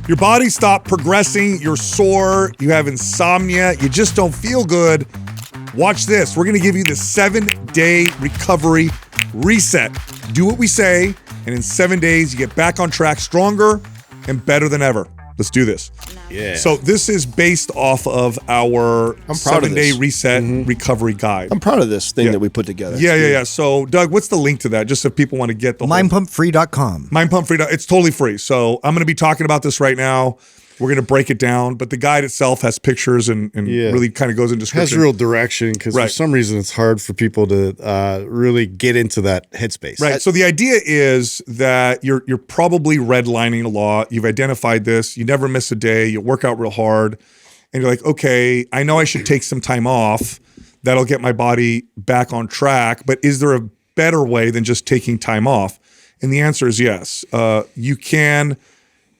Your body stopped progressing, you're sore, you have insomnia, you just don't feel good. Watch this. We're going to give you the 7-day recovery reset. Do what we say, and in 7 days, you get back on track stronger and better than ever. Let's do this. Yeah. So this is based off of our 7-day reset recovery guide. I'm proud of this thing that we put together. Yeah. So, Doug, what's the link to that? Just if people want to get the mindpumpfree.com. Mindpumpfree.com. It's totally free. So I'm going to be talking about this right now. We're going to break it down, but the guide itself has pictures and really kind of goes into description. Has real direction because for some reason it's hard for people to really get into that headspace. Right. So the idea is that you're probably redlining a lot. You've identified this. You never miss a day. You work out real hard, and you're like, okay, I know I should take some time off. That'll get my body back on track. But is there a better way than just taking time off? And the answer is yes. You can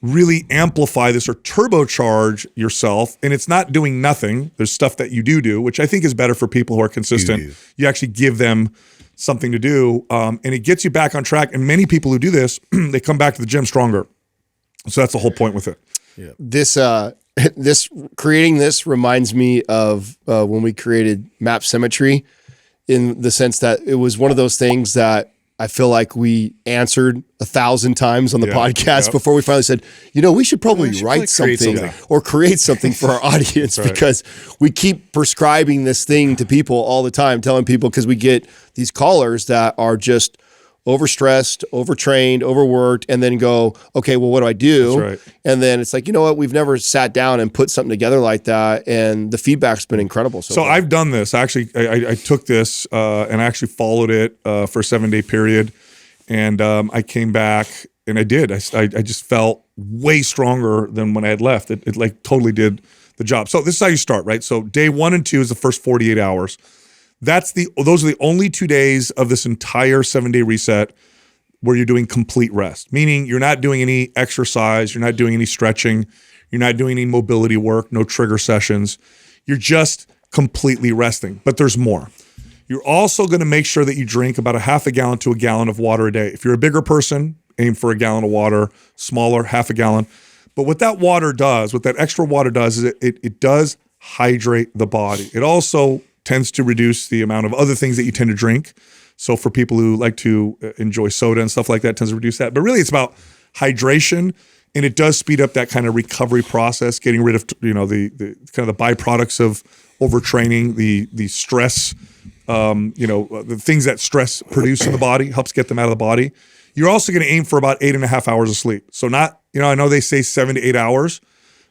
really amplify this or turbocharge yourself, and it's not doing nothing. There's stuff that you do, which I think is better for people who are consistent. You actually give them something to do, and it gets you back on track. And many people who do this, they come back to the gym stronger. So that's the whole point with it. Yeah. This creating this reminds me of when we created Map Symmetry, in the sense that it was one of those things that I feel like we answered 1,000 times on the podcast before we finally said, we should probably write something or create something for our audience because we keep prescribing this thing to people all the time, telling people, because we get these callers that are just overstressed, overtrained, overworked, and then go, okay, well, what do I do? That's right. And then it's like, you know what? We've never sat down and put something together like that, and the feedback's been incredible. So I've done this. Actually, I took this and I actually followed it for a 7-day period, and I came back and I did. I just felt way stronger than when I had left. It like totally did the job. So this is how you start, right? So day 1 and 2 is the first 48 hours. Those are the only 2 days of this entire 7-day reset where you're doing complete rest, meaning you're not doing any exercise, you're not doing any stretching, you're not doing any mobility work, no trigger sessions. You're just completely resting. But there's more. You're also going to make sure that you drink about a half a gallon to a gallon of water a day. If you're a bigger person, aim for a gallon of water. Smaller, half a gallon. But what that water does, what that extra water does, is it does hydrate the body. It also tends to reduce the amount of other things that you tend to drink. So for people who like to enjoy soda and stuff like that, it tends to reduce that. But really, it's about hydration, and it does speed up that kind of recovery process, getting rid of the kind of the byproducts of overtraining, the stress, the things that stress produce in the body, helps get them out of the body. You're also going to aim for about 8.5 hours of sleep. So not, I know they say 7 to 8 hours,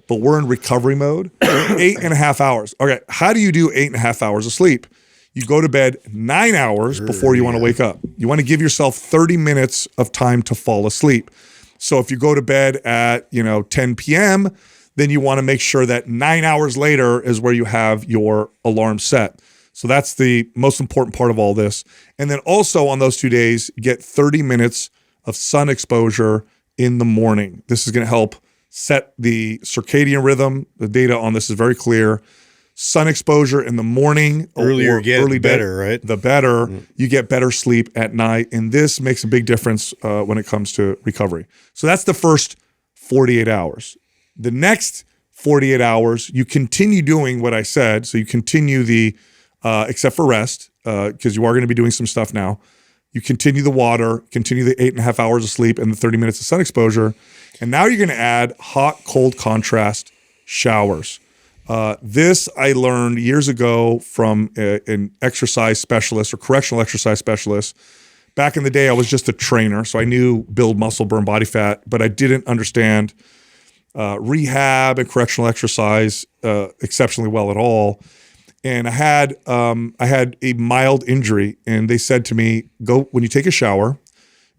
but we're in recovery mode. 8.5 hours. Okay, how do you do 8.5 hours of sleep? You go to bed 9 hours before you want to wake up. You want to give yourself 30 minutes of time to fall asleep. So if you go to bed at 10 p.m., then you want to make sure that 9 hours later is where you have your alarm set. So that's the most important part of all this. And then also on those 2 days, get 30 minutes of sun exposure in the morning. This is going to help set the circadian rhythm. The data on this is very clear. Sun exposure in the morning, early better, right? The better. You get better sleep at night, and this makes a big difference when it comes to recovery. So that's the first 48 hours. The next 48 hours, you continue doing what I said. So you continue the, except for rest, because you are going to be doing some stuff now. You continue the water, continue the 8.5 hours of sleep and the 30 minutes of sun exposure. And now you're going to add hot-cold contrast showers. This I learned years ago from an exercise specialist or correctional exercise specialist. Back in the day, I was just a trainer, so I knew build muscle, burn body fat, but I didn't understand rehab and correctional exercise exceptionally well at all. And I had a mild injury, and they said to me, go when you take a shower,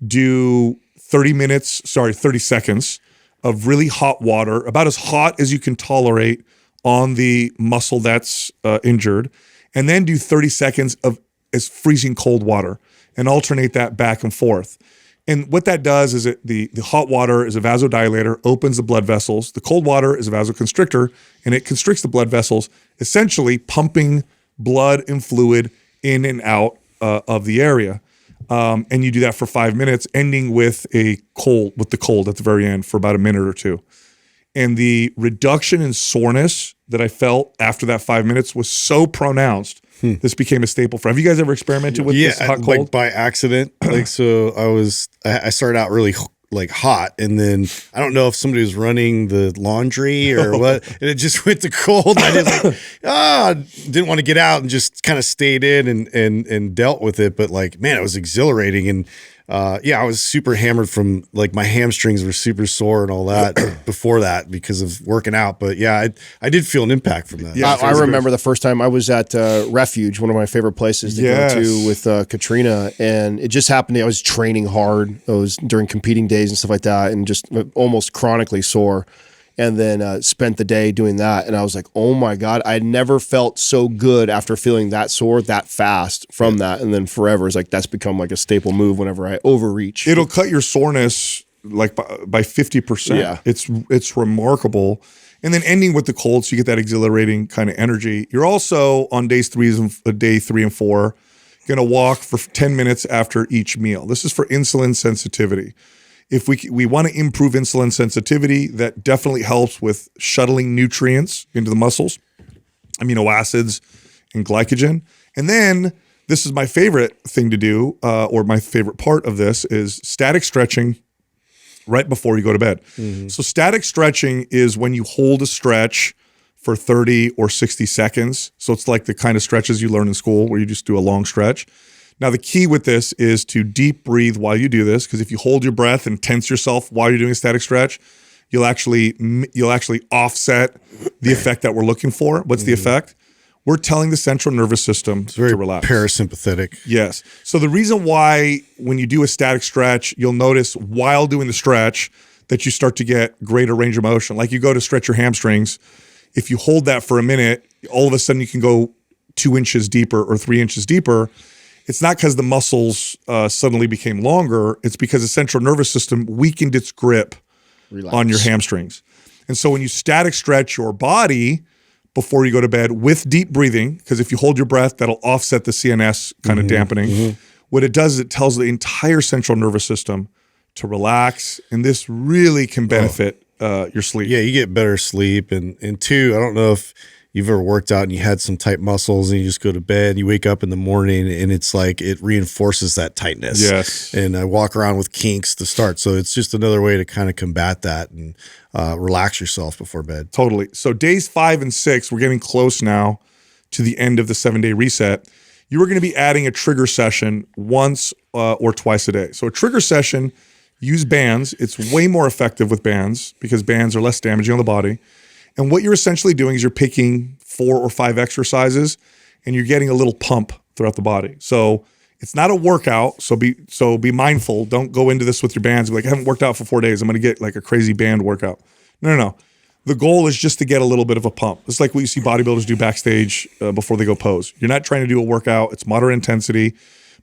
do 30 seconds of really hot water, about as hot as you can tolerate on the muscle that's injured, and then do 30 seconds of as freezing cold water and alternate that back and forth. And what that does is the hot water is a vasodilator, opens the blood vessels. The cold water is a vasoconstrictor, and it constricts the blood vessels, essentially pumping blood and fluid in and out of the area. And you do that for 5 minutes, ending with the cold at the very end for about a minute or two. And the reduction in soreness that I felt after that 5 minutes was so pronounced. This became a staple for. Have you guys ever experimented with this hot cold? Like by accident. Like, so I started out really like hot, and then I don't know if somebody was running the laundry or what, and it just went to cold. And I just didn't want to get out and just kind of stayed in and dealt with it. But like, man, it was exhilarating. And I was super hammered from like my hamstrings were super sore and all that before that because of working out. But yeah, I did feel an impact from that. Yeah, I remember the first time I was at Refuge, one of my favorite places to go to with Katrina, and it just happened. I was training hard. It was during competing days and stuff like that, and just almost chronically sore. And then spent the day doing that. And I was like, oh my God, I never felt so good after feeling that sore that fast from that. And then forever, it's like, that's become like a staple move whenever I overreach. It'll cut your soreness like by 50%. Yeah. It's remarkable. And then ending with the cold, so you get that exhilarating kind of energy. You're also on day 3 and 4, going to walk for 10 minutes after each meal. This is for insulin sensitivity. If we want to improve insulin sensitivity, that definitely helps with shuttling nutrients into the muscles, amino acids and glycogen. And then this is my favorite thing to do, or my favorite part of this is static stretching right before you go to bed. So static stretching is when you hold a stretch for 30 or 60 seconds. So it's like the kind of stretches you learn in school where you just do a long stretch. Now, the key with this is to deep breathe while you do this, because if you hold your breath and tense yourself while you're doing a static stretch, you'll actually offset the effect that we're looking for. What's the effect? We're telling the central nervous system to relax. Parasympathetic. Yes. So the reason why when you do a static stretch, you'll notice while doing the stretch that you start to get greater range of motion. Like you go to stretch your hamstrings. If you hold that for a minute, all of a sudden you can go 2 inches deeper or 3 inches deeper. It's not because the muscles suddenly became longer. It's because the central nervous system weakened its grip on your hamstrings. And so when you static stretch your body before you go to bed with deep breathing, because if you hold your breath, that'll offset the CNS kind of dampening. What it does is it tells the entire central nervous system to relax. And this really can benefit your sleep. Yeah, you get better sleep. And two, I don't know if you've ever worked out and you had some tight muscles and you just go to bed, you wake up in the morning and it's like it reinforces that tightness. Yes. And I walk around with kinks to start. So it's just another way to kind of combat that and relax yourself before bed. Totally. So days 5 and 6, we're getting close now to the end of the 7-day reset. You are going to be adding a trigger session once or twice a day. So a trigger session, use bands. It's way more effective with bands because bands are less damaging on the body. And what you're essentially doing is you're picking 4 or 5 exercises and you're getting a little pump throughout the body. So it's not a workout. So be mindful. Don't go into this with your bands. Be like, I haven't worked out for 4 days. I'm going to get like a crazy band workout. No. The goal is just to get a little bit of a pump. It's like what you see bodybuilders do backstage before they go pose. You're not trying to do a workout. It's moderate intensity,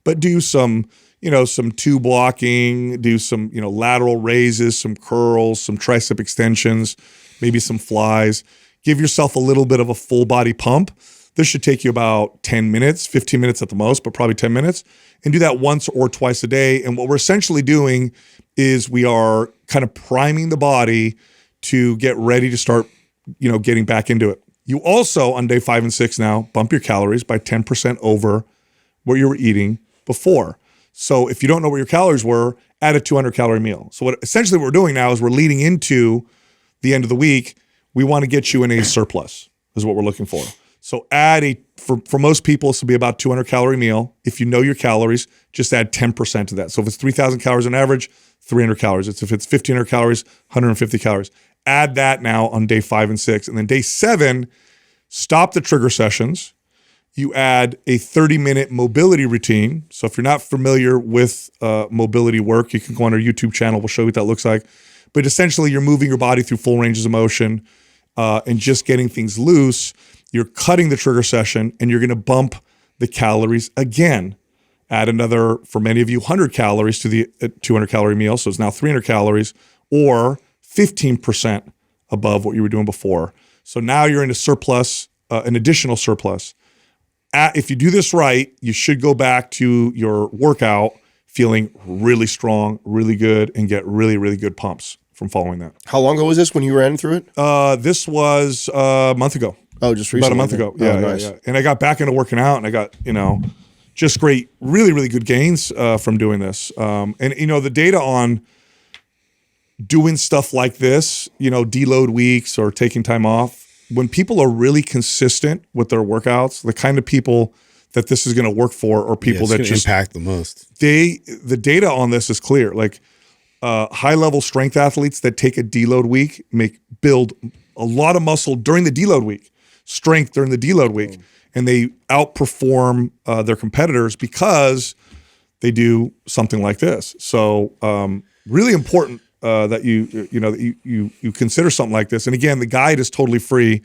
but do some tube blocking, do some, lateral raises, some curls, some tricep extensions, maybe some flies. Give yourself a little bit of a full body pump. This should take you about 10 minutes, 15 minutes at the most, but probably 10 minutes. And do that once or twice a day. And what we're essentially doing is we are kind of priming the body to get ready to start, getting back into it. You also, on day 5 and 6 now, bump your calories by 10% over what you were eating before. So if you don't know what your calories were, add a 200-calorie meal. So what essentially what we're doing now is we're leading into the end of the week. We want to get you in a surplus is what we're looking for. So add for most people, this will be about 200-calorie meal. If you know your calories, just add 10% to that. So if it's 3,000 calories on average, 300 calories. If it's 1,500 calories, 150 calories. Add that now on day 5 and 6. And then day 7, stop the trigger sessions. You add a 30-minute mobility routine. So if you're not familiar with mobility work, you can go on our YouTube channel. We'll show you what that looks like. But essentially, you're moving your body through full ranges of motion and just getting things loose. You're cutting the trigger session, and you're going to bump the calories again. Add another, for many of you, 100 calories to the 200-calorie meal. So it's now 300 calories or 15% above what you were doing before. So now you're in a surplus, an additional surplus. If you do this right, you should go back to your workout feeling really strong, really good, and get really, really good pumps from following that. How long ago was this when you ran through it? This was a month ago. Oh, just recently. About a month ago. Yeah, Oh, nice. yeah. And I got back into working out, and I got, just great, really, really good gains from doing this. And the data on doing stuff like this, deload weeks or taking time off, when people are really consistent with their workouts, the kind of people that this is going to work for, are people that just impact the most. the data on this is clear. Like high level strength athletes that take a deload week build a lot of muscle during the deload week, strength during the deload week, and they outperform their competitors because they do something like this. So really important that you consider something like this. And again, the guide is totally free.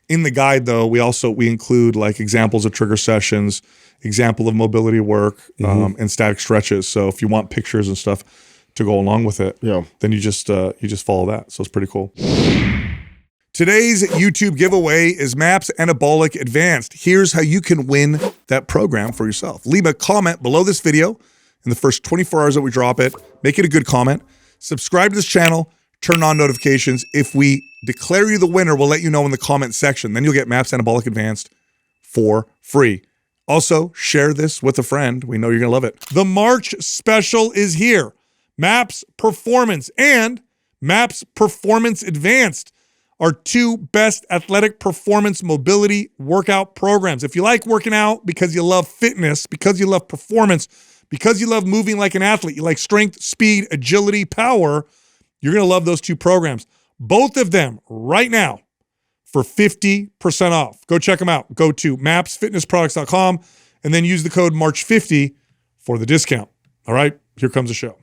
In the guide, though, we include like examples of trigger sessions, example of mobility work, and static stretches. So if you want pictures and stuff to go along with it, then you just follow that. So it's pretty cool. Today's YouTube giveaway is MAPS Anabolic Advanced. Here's how you can win that program for yourself. Leave a comment below this video in the first 24 hours that we drop it. Make it a good comment. Subscribe to this channel. Turn on notifications. If we declare you the winner, we'll let you know in the comment section. Then you'll get MAPS Anabolic Advanced for free. Also, share this with a friend. We know you're going to love it. The March special is here. MAPS Performance and MAPS Performance Advanced are two best athletic performance mobility workout programs. If you like working out because you love fitness, because you love performance, because you love moving like an athlete, you like strength, speed, agility, power, you're going to love those two programs. Both of them right now for 50% off. Go check them out. Go to mapsfitnessproducts.com and then use the code MARCH50 for the discount. All right, here comes the show.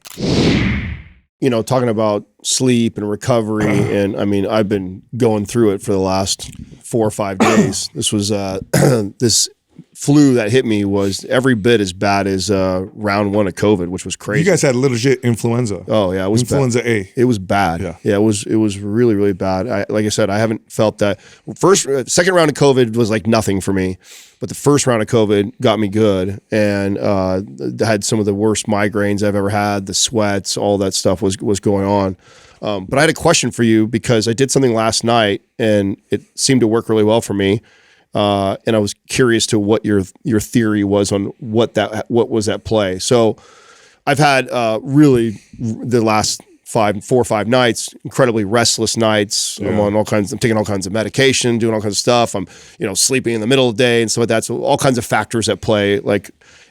Talking about sleep and recovery, and I mean, I've been going through it for the last 4 or 5 days. This was this flu that hit me was every bit as bad as round 1 of COVID, which was crazy. You guys had legit influenza. Oh yeah, it was influenza bad. A. It was bad. Yeah, it was really, really bad. Like I said, I haven't felt that. Second round of COVID was like nothing for me, but the first round of COVID got me good, and had some of the worst migraines I've ever had. The sweats, all that stuff was going on. But I had a question for you because I did something last night and it seemed to work really well for me. And I was curious to what your theory was on what was at play. So I've had really the last 4 or 5 nights, incredibly restless nights. Yeah. I'm taking all kinds of medication, doing all kinds of stuff. I'm, sleeping in the middle of the day and stuff like that. So all kinds of factors at play.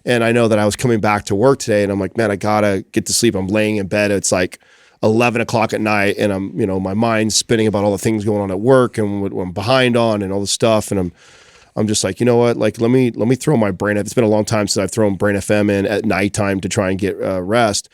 And I know that I was coming back to work today and I'm like, man, I gotta get to sleep. I'm laying in bed. It's like 11 o'clock at night and I'm, my mind's spinning about all the things going on at work and what I'm behind on and all this stuff. And I'm just like, you know what? Like, let me throw my brain. It's been a long time since I've thrown Brain FM in at nighttime to try and get rest.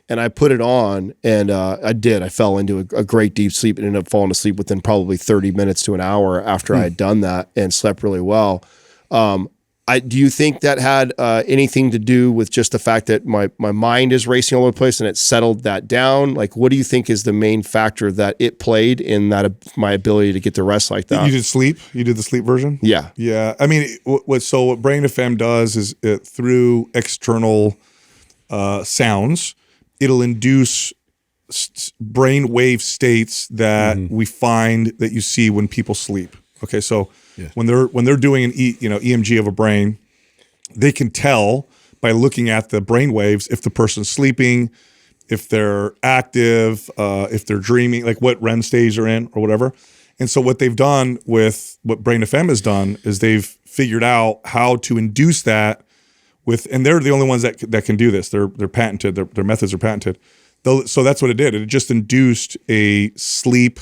And I put it on and I did. I fell into a great deep sleep and ended up falling asleep within probably 30 minutes to an hour after I had done that and slept really well. Do you think that had anything to do with just the fact that my mind is racing all over the place and it settled that down? Like, what do you think is the main factor that it played in that my ability to get to rest like that? You did sleep? You did the sleep version? Yeah. Yeah. I mean, what Brain FM does is through external sounds, it'll induce brain wave states that we find that you see when people sleep. Okay, so when they're doing an EMG of a brain, they can tell by looking at the brain waves if the person's sleeping, if they're active, if they're dreaming, like what REM stage they're in or whatever. And so what they've done with what Brain FM has done is they've figured out how to induce that and they're the only ones that can do this. They're patented. Their methods are patented. So that's what it did. It just induced a sleep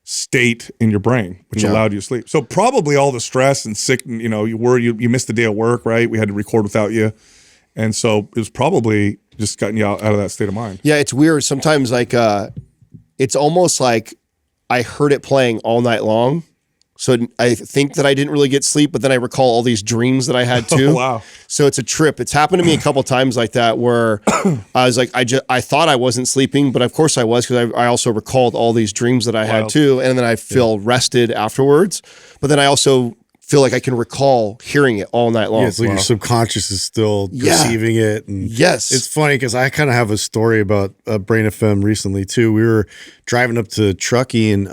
state in your brain, which allowed you to sleep. So probably all the stress and sick, you missed the day of work, right? We had to record without you. And so it was probably just gotten you out of that state of mind. Yeah, it's weird. Sometimes it's almost like I heard it playing all night long. So I think that I didn't really get sleep, but then I recall all these dreams that I had too. Oh, wow. So it's a trip. It's happened to me a couple times like that where I was like, I thought I wasn't sleeping, but of course I was because I also recalled all these dreams that I had too. And then I feel rested afterwards. But then I also feel like I can recall hearing it all night long. Yeah, it's like your subconscious is still perceiving it. And yes. It's funny because I kind of have a story about Brain FM recently too. We were driving up to Truckee and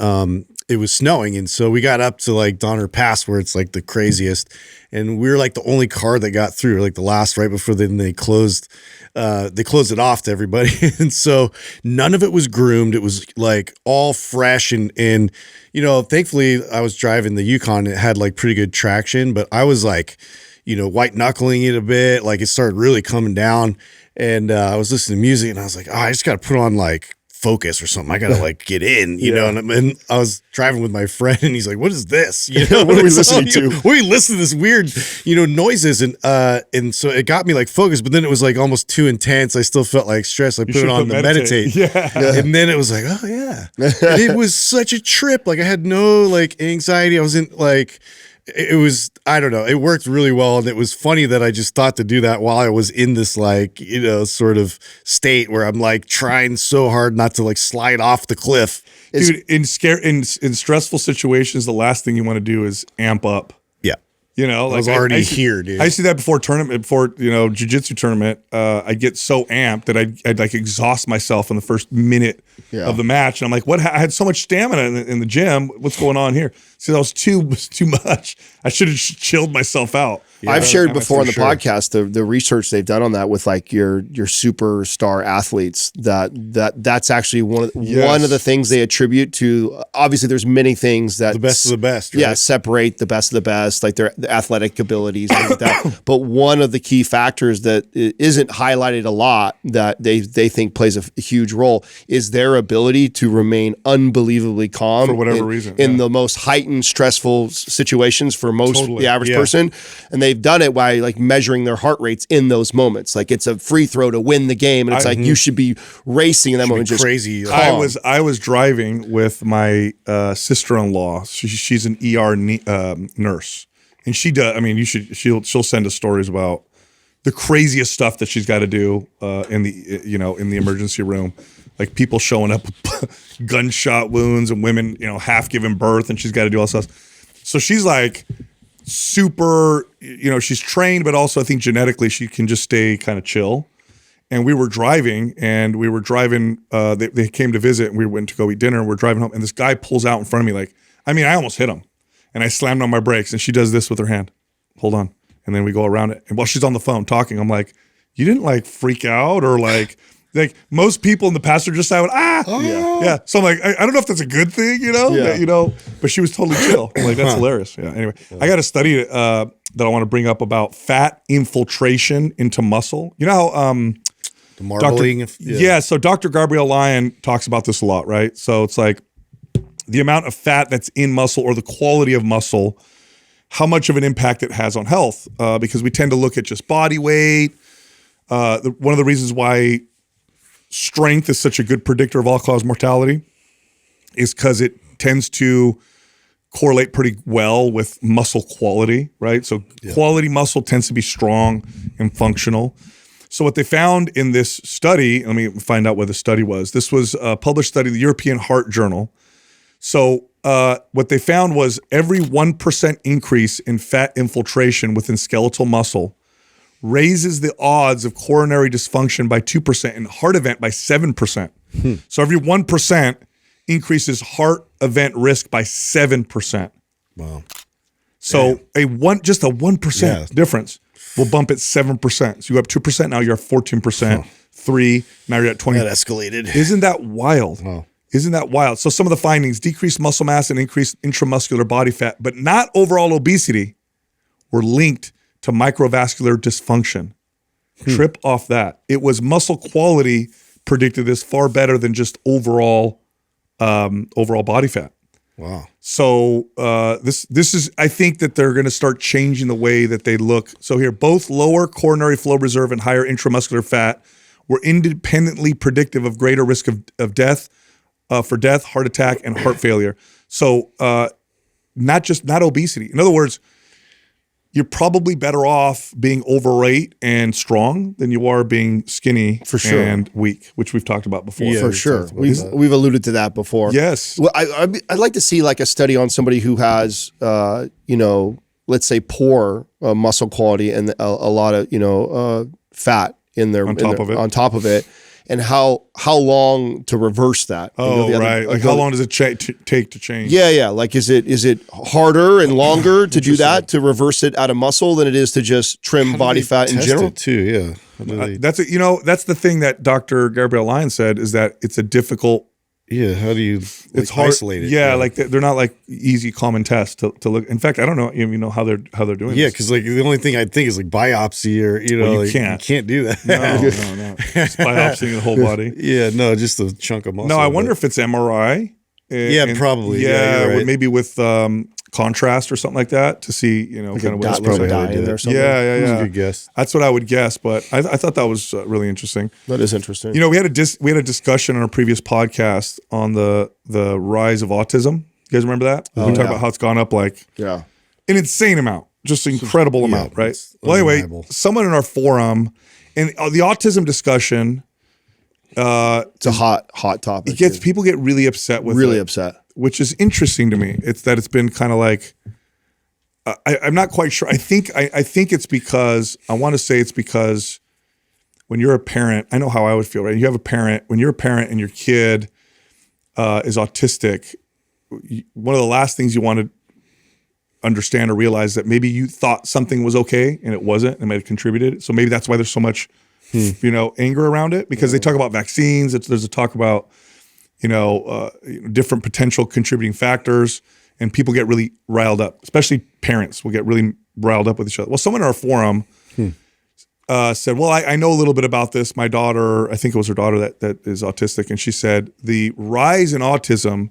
it was snowing. And so we got up to like Donner Pass where it's like the craziest. And we were like the only car that got through, like the last right before they closed it off to everybody. And so none of it was groomed. It was like all fresh and you know, thankfully I was driving the Yukon. It had like pretty good traction, but I was like, you know, white knuckling it a bit. Like it started really coming down and I was listening to music and I was like, oh, I just got to put on like Focus or something. I got to like get in, you know? And I was driving with my friend and he's like, what is this? You know, what are we listening to? What are you listening to this weird, you know, noises? And so it got me like focused, but then it was like almost too intense. I still felt like stressed. I put it on to meditate. Yeah. And then it was like, oh yeah. And it was such a trip. Like I had no like anxiety. I wasn't like, it was, I don't know. It worked really well. And it was funny that I just thought to do that while I was in this like, you know, sort of state where I'm like trying so hard not to like slide off the cliff. Dude, in stressful situations, the last thing you want to do is amp up. Yeah. You know, like I was already here, dude. I see that before you know, jiu-jitsu tournament. I get so amped that I'd like exhaust myself in the first minute of the match. And I'm like, what? I had so much stamina in the gym. What's going on here? See, that was too much. I should have chilled myself out. Yeah, I've shared before on the podcast the research they've done on that with like your superstar athletes that's actually one of the things they attribute to. Obviously, there's many things that the best of the best, right? Yeah, separate the best of the best, like their athletic abilities, things like that. But one of the key factors that isn't highlighted a lot that they think plays a huge role is their ability to remain unbelievably calm for whatever reason in the most heightened, stressful situations for most the average person, and they've done it by like measuring their heart rates in those moments. Like it's a free throw to win the game, and it's like you should be racing in that moment. Just crazy. calm. I was driving with my sister-in-law. She's an ER nurse, and she does. I mean, she'll send us stories about the craziest stuff that she's got to do in the emergency room. Like people showing up with gunshot wounds and women, you know, half giving birth, and she's got to do all this stuff. So she's like super, you know, she's trained, but also I think genetically she can just stay kind of chill. And we were driving, they came to visit, and we went to go eat dinner, and we're driving home, and this guy pulls out in front of me like, I mean, I almost hit him. And I slammed on my brakes, and she does this with her hand. Hold on. And then we go around it. And while she's on the phone talking, I'm like, you didn't like freak out or like most people in the passenger side would, yeah. So I'm like, I don't know if that's a good thing, you know, but she was totally chill. I'm like, that's hilarious. Yeah. Anyway, I got a study that I want to bring up about fat infiltration into muscle. You know how the marbling. So Dr. Gabrielle Lyon talks about this a lot, right? So it's like the amount of fat that's in muscle or the quality of muscle, how much of an impact it has on health, because we tend to look at just body weight. One of the reasons why strength is such a good predictor of all-cause mortality is because it tends to correlate pretty well with muscle quality, right? So quality muscle tends to be strong and functional. So what they found in this study, let me find out what the study was. This was a published study in the European Heart Journal. So what they found was every 1% increase in fat infiltration within skeletal muscle raises the odds of coronary dysfunction by 2% and heart event by 7%. So every 1% increases heart event risk by 7%. Wow. So just a 1% difference will bump it 7%. So you go up 2%, now you're at 14%, 3, now you're at 20. That escalated. Isn't that wild? Wow. Isn't that wild? So some of the findings, decreased muscle mass and increased intramuscular body fat, but not overall obesity, were linked to microvascular dysfunction. Trip off that. It was muscle quality predicted this far better than just overall body fat. Wow. So this is, I think that they're going to start changing the way that they look. So here, both lower coronary flow reserve and higher intramuscular fat were independently predictive of greater risk of death, for death, heart attack, and heart failure. So not obesity. In other words, you're probably better off being overweight and strong than you are being skinny and weak, which we've talked about before. Yeah, for sure. We've alluded to that before. Yes. Well, I'd like to see like a study on somebody who has, let's say, poor muscle quality and a lot of fat in their On top of it. and how long to reverse that. Right. Like how long does it take to change? Yeah. Like is it harder and longer to do that, to reverse it out of muscle, than it is to just trim body fat in general? Too, yeah. That's that's the thing that Dr. Gabrielle Lyon said, is that it's a difficult. Yeah, how do you it's hard, isolate it? Yeah, like they're not like easy common tests to look. In fact, I don't know even know how they're doing. Yeah, this. because like the only thing I think is like biopsy, or you can't do that. No. Just biopsying the whole body. Yeah, no, just a chunk of muscle. No, I wonder if it's MRI. Probably. Yeah, right. maybe with contrast or something like that to see Like kind of what that's probably dying or something. Yeah. That's a good guess. That's what I would guess, but I thought that was really interesting. That is interesting. We had a discussion on our previous podcast on the rise of autism. You guys remember that? We talked about how it's gone up like an insane amount, just an incredible amount, right? Well, anyway, someone in our forum, and the autism discussion, it's a hot topic. People get really upset with really it, upset, which is interesting to me. It's that it's been kind of like I'm not quite sure. I think it's because I want to say it's because when you're a parent, I know how I would feel, right? You have a parent, when you're a parent and your kid is autistic, one of the last things you want to understand or realize that maybe you thought something was okay and it wasn't, and might have contributed. So maybe that's why there's so much anger around it, because they talk about vaccines. There's a talk about different potential contributing factors, and people get really riled up, especially parents will get really riled up with each other. Well, someone in our forum said, well, I know a little bit about this. My daughter, I think it was her daughter that is autistic, and she said the rise in autism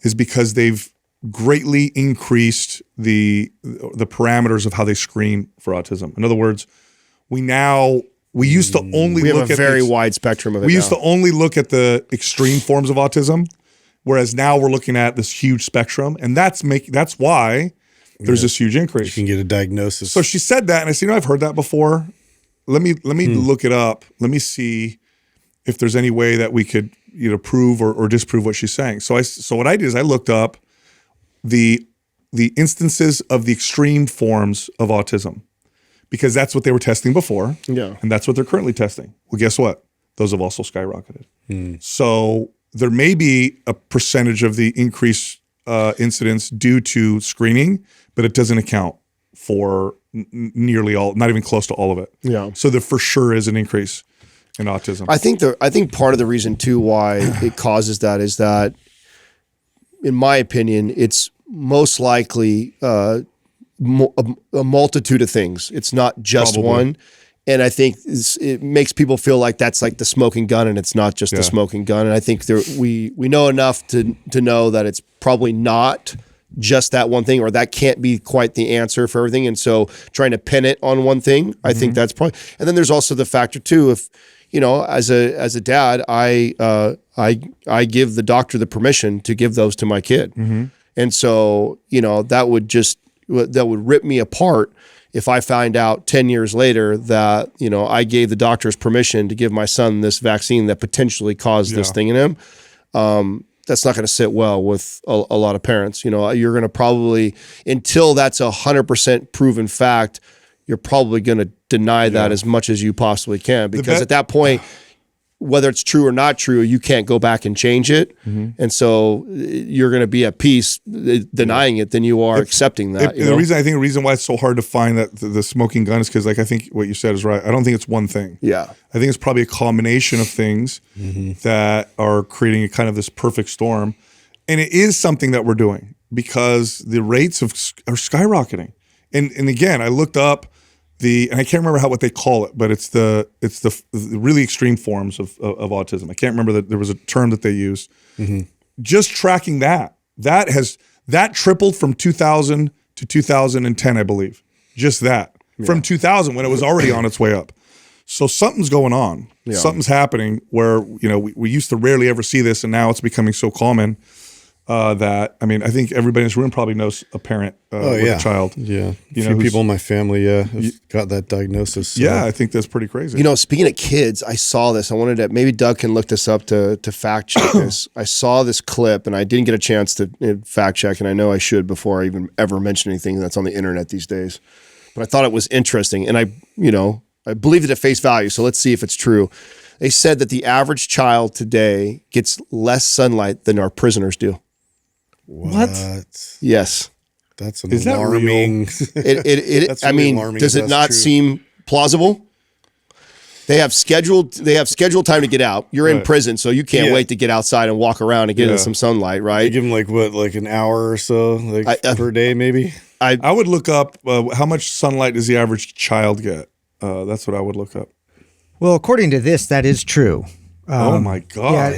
is because they've greatly increased the parameters of how they screen for autism. In other words, we used to only look at a very wide spectrum of it. We used to only look at the extreme forms of autism, whereas now we're looking at this huge spectrum, and that's why there's this huge increase. You can get a diagnosis. So she said that, and I said, I've heard that before. Let me look it up. Let me see if there's any way that we could prove or disprove what she's saying. So what I did is I looked up the instances of the extreme forms of autism, because that's what they were testing before. Yeah. And that's what they're currently testing. Well, guess what? Those have also skyrocketed. So there may be a percentage of the increased incidence due to screening, but it doesn't account for nearly all, not even close to all of it. Yeah. So there for sure is an increase in autism. I think part of the reason too why it causes that is that, in my opinion, it's most likely a multitude of things. It's not just one. And I think it makes people feel like that's like the smoking gun, and it's not just the smoking gun. And I think we know enough to know that it's probably not just that one thing, or that can't be quite the answer for everything. And so trying to pin it on one thing, I think that's probably. And then there's also the factor too, if as a dad, I give the doctor the permission to give those to my kid. And so, that would rip me apart if I find out 10 years later that, I gave the doctors permission to give my son this vaccine that potentially caused this thing in him. That's not going to sit well with a lot of parents. You're going to probably, until that's 100% proven fact, you're probably going to deny that as much as you possibly can, because at that point, whether it's true or not true, you can't go back and change it. And so you're going to be at peace denying it than you are accepting that. The reason why it's so hard to find that the smoking gun is because, I think what you said is right. I don't think it's one thing. Yeah. I think it's probably a combination of things that are creating a kind of this perfect storm. And it is something that we're doing because the rates are skyrocketing. And again, I looked up and I can't remember what they call it, but it's the really extreme forms of autism. I can't remember that there was a term that they used. Just tracking that tripled from 2000 to 2010, I believe. Just that from 2000 when it was already on its way up. So something's going on. Something's happening where we used to rarely ever see this, and now it's becoming so common. that, I mean, I think everybody in this room probably knows a parent with a child. Yeah. You A know, few people in my family, have got that diagnosis. So. Yeah, I think that's pretty crazy. You know, speaking of kids, I saw this. I wanted to, maybe Doug can look this up to fact check this. I saw this clip and I didn't get a chance to fact check, and I know I should before I even ever mention anything that's on the internet these days. But I thought it was interesting, and I believed it at face value, so let's see if it's true. They said that the average child today gets less sunlight than our prisoners do. What? Yes. That's an Is that alarming. It I really mean, alarming does if it that's not true. seem plausible? They have scheduled time to get out. You're in prison, so you can't wait to get outside and walk around and get in some sunlight, right? They give them like an hour or so per day, maybe. I would look up how much sunlight does the average child get. That's what I would look up. Well, according to this, that is true. Oh my God.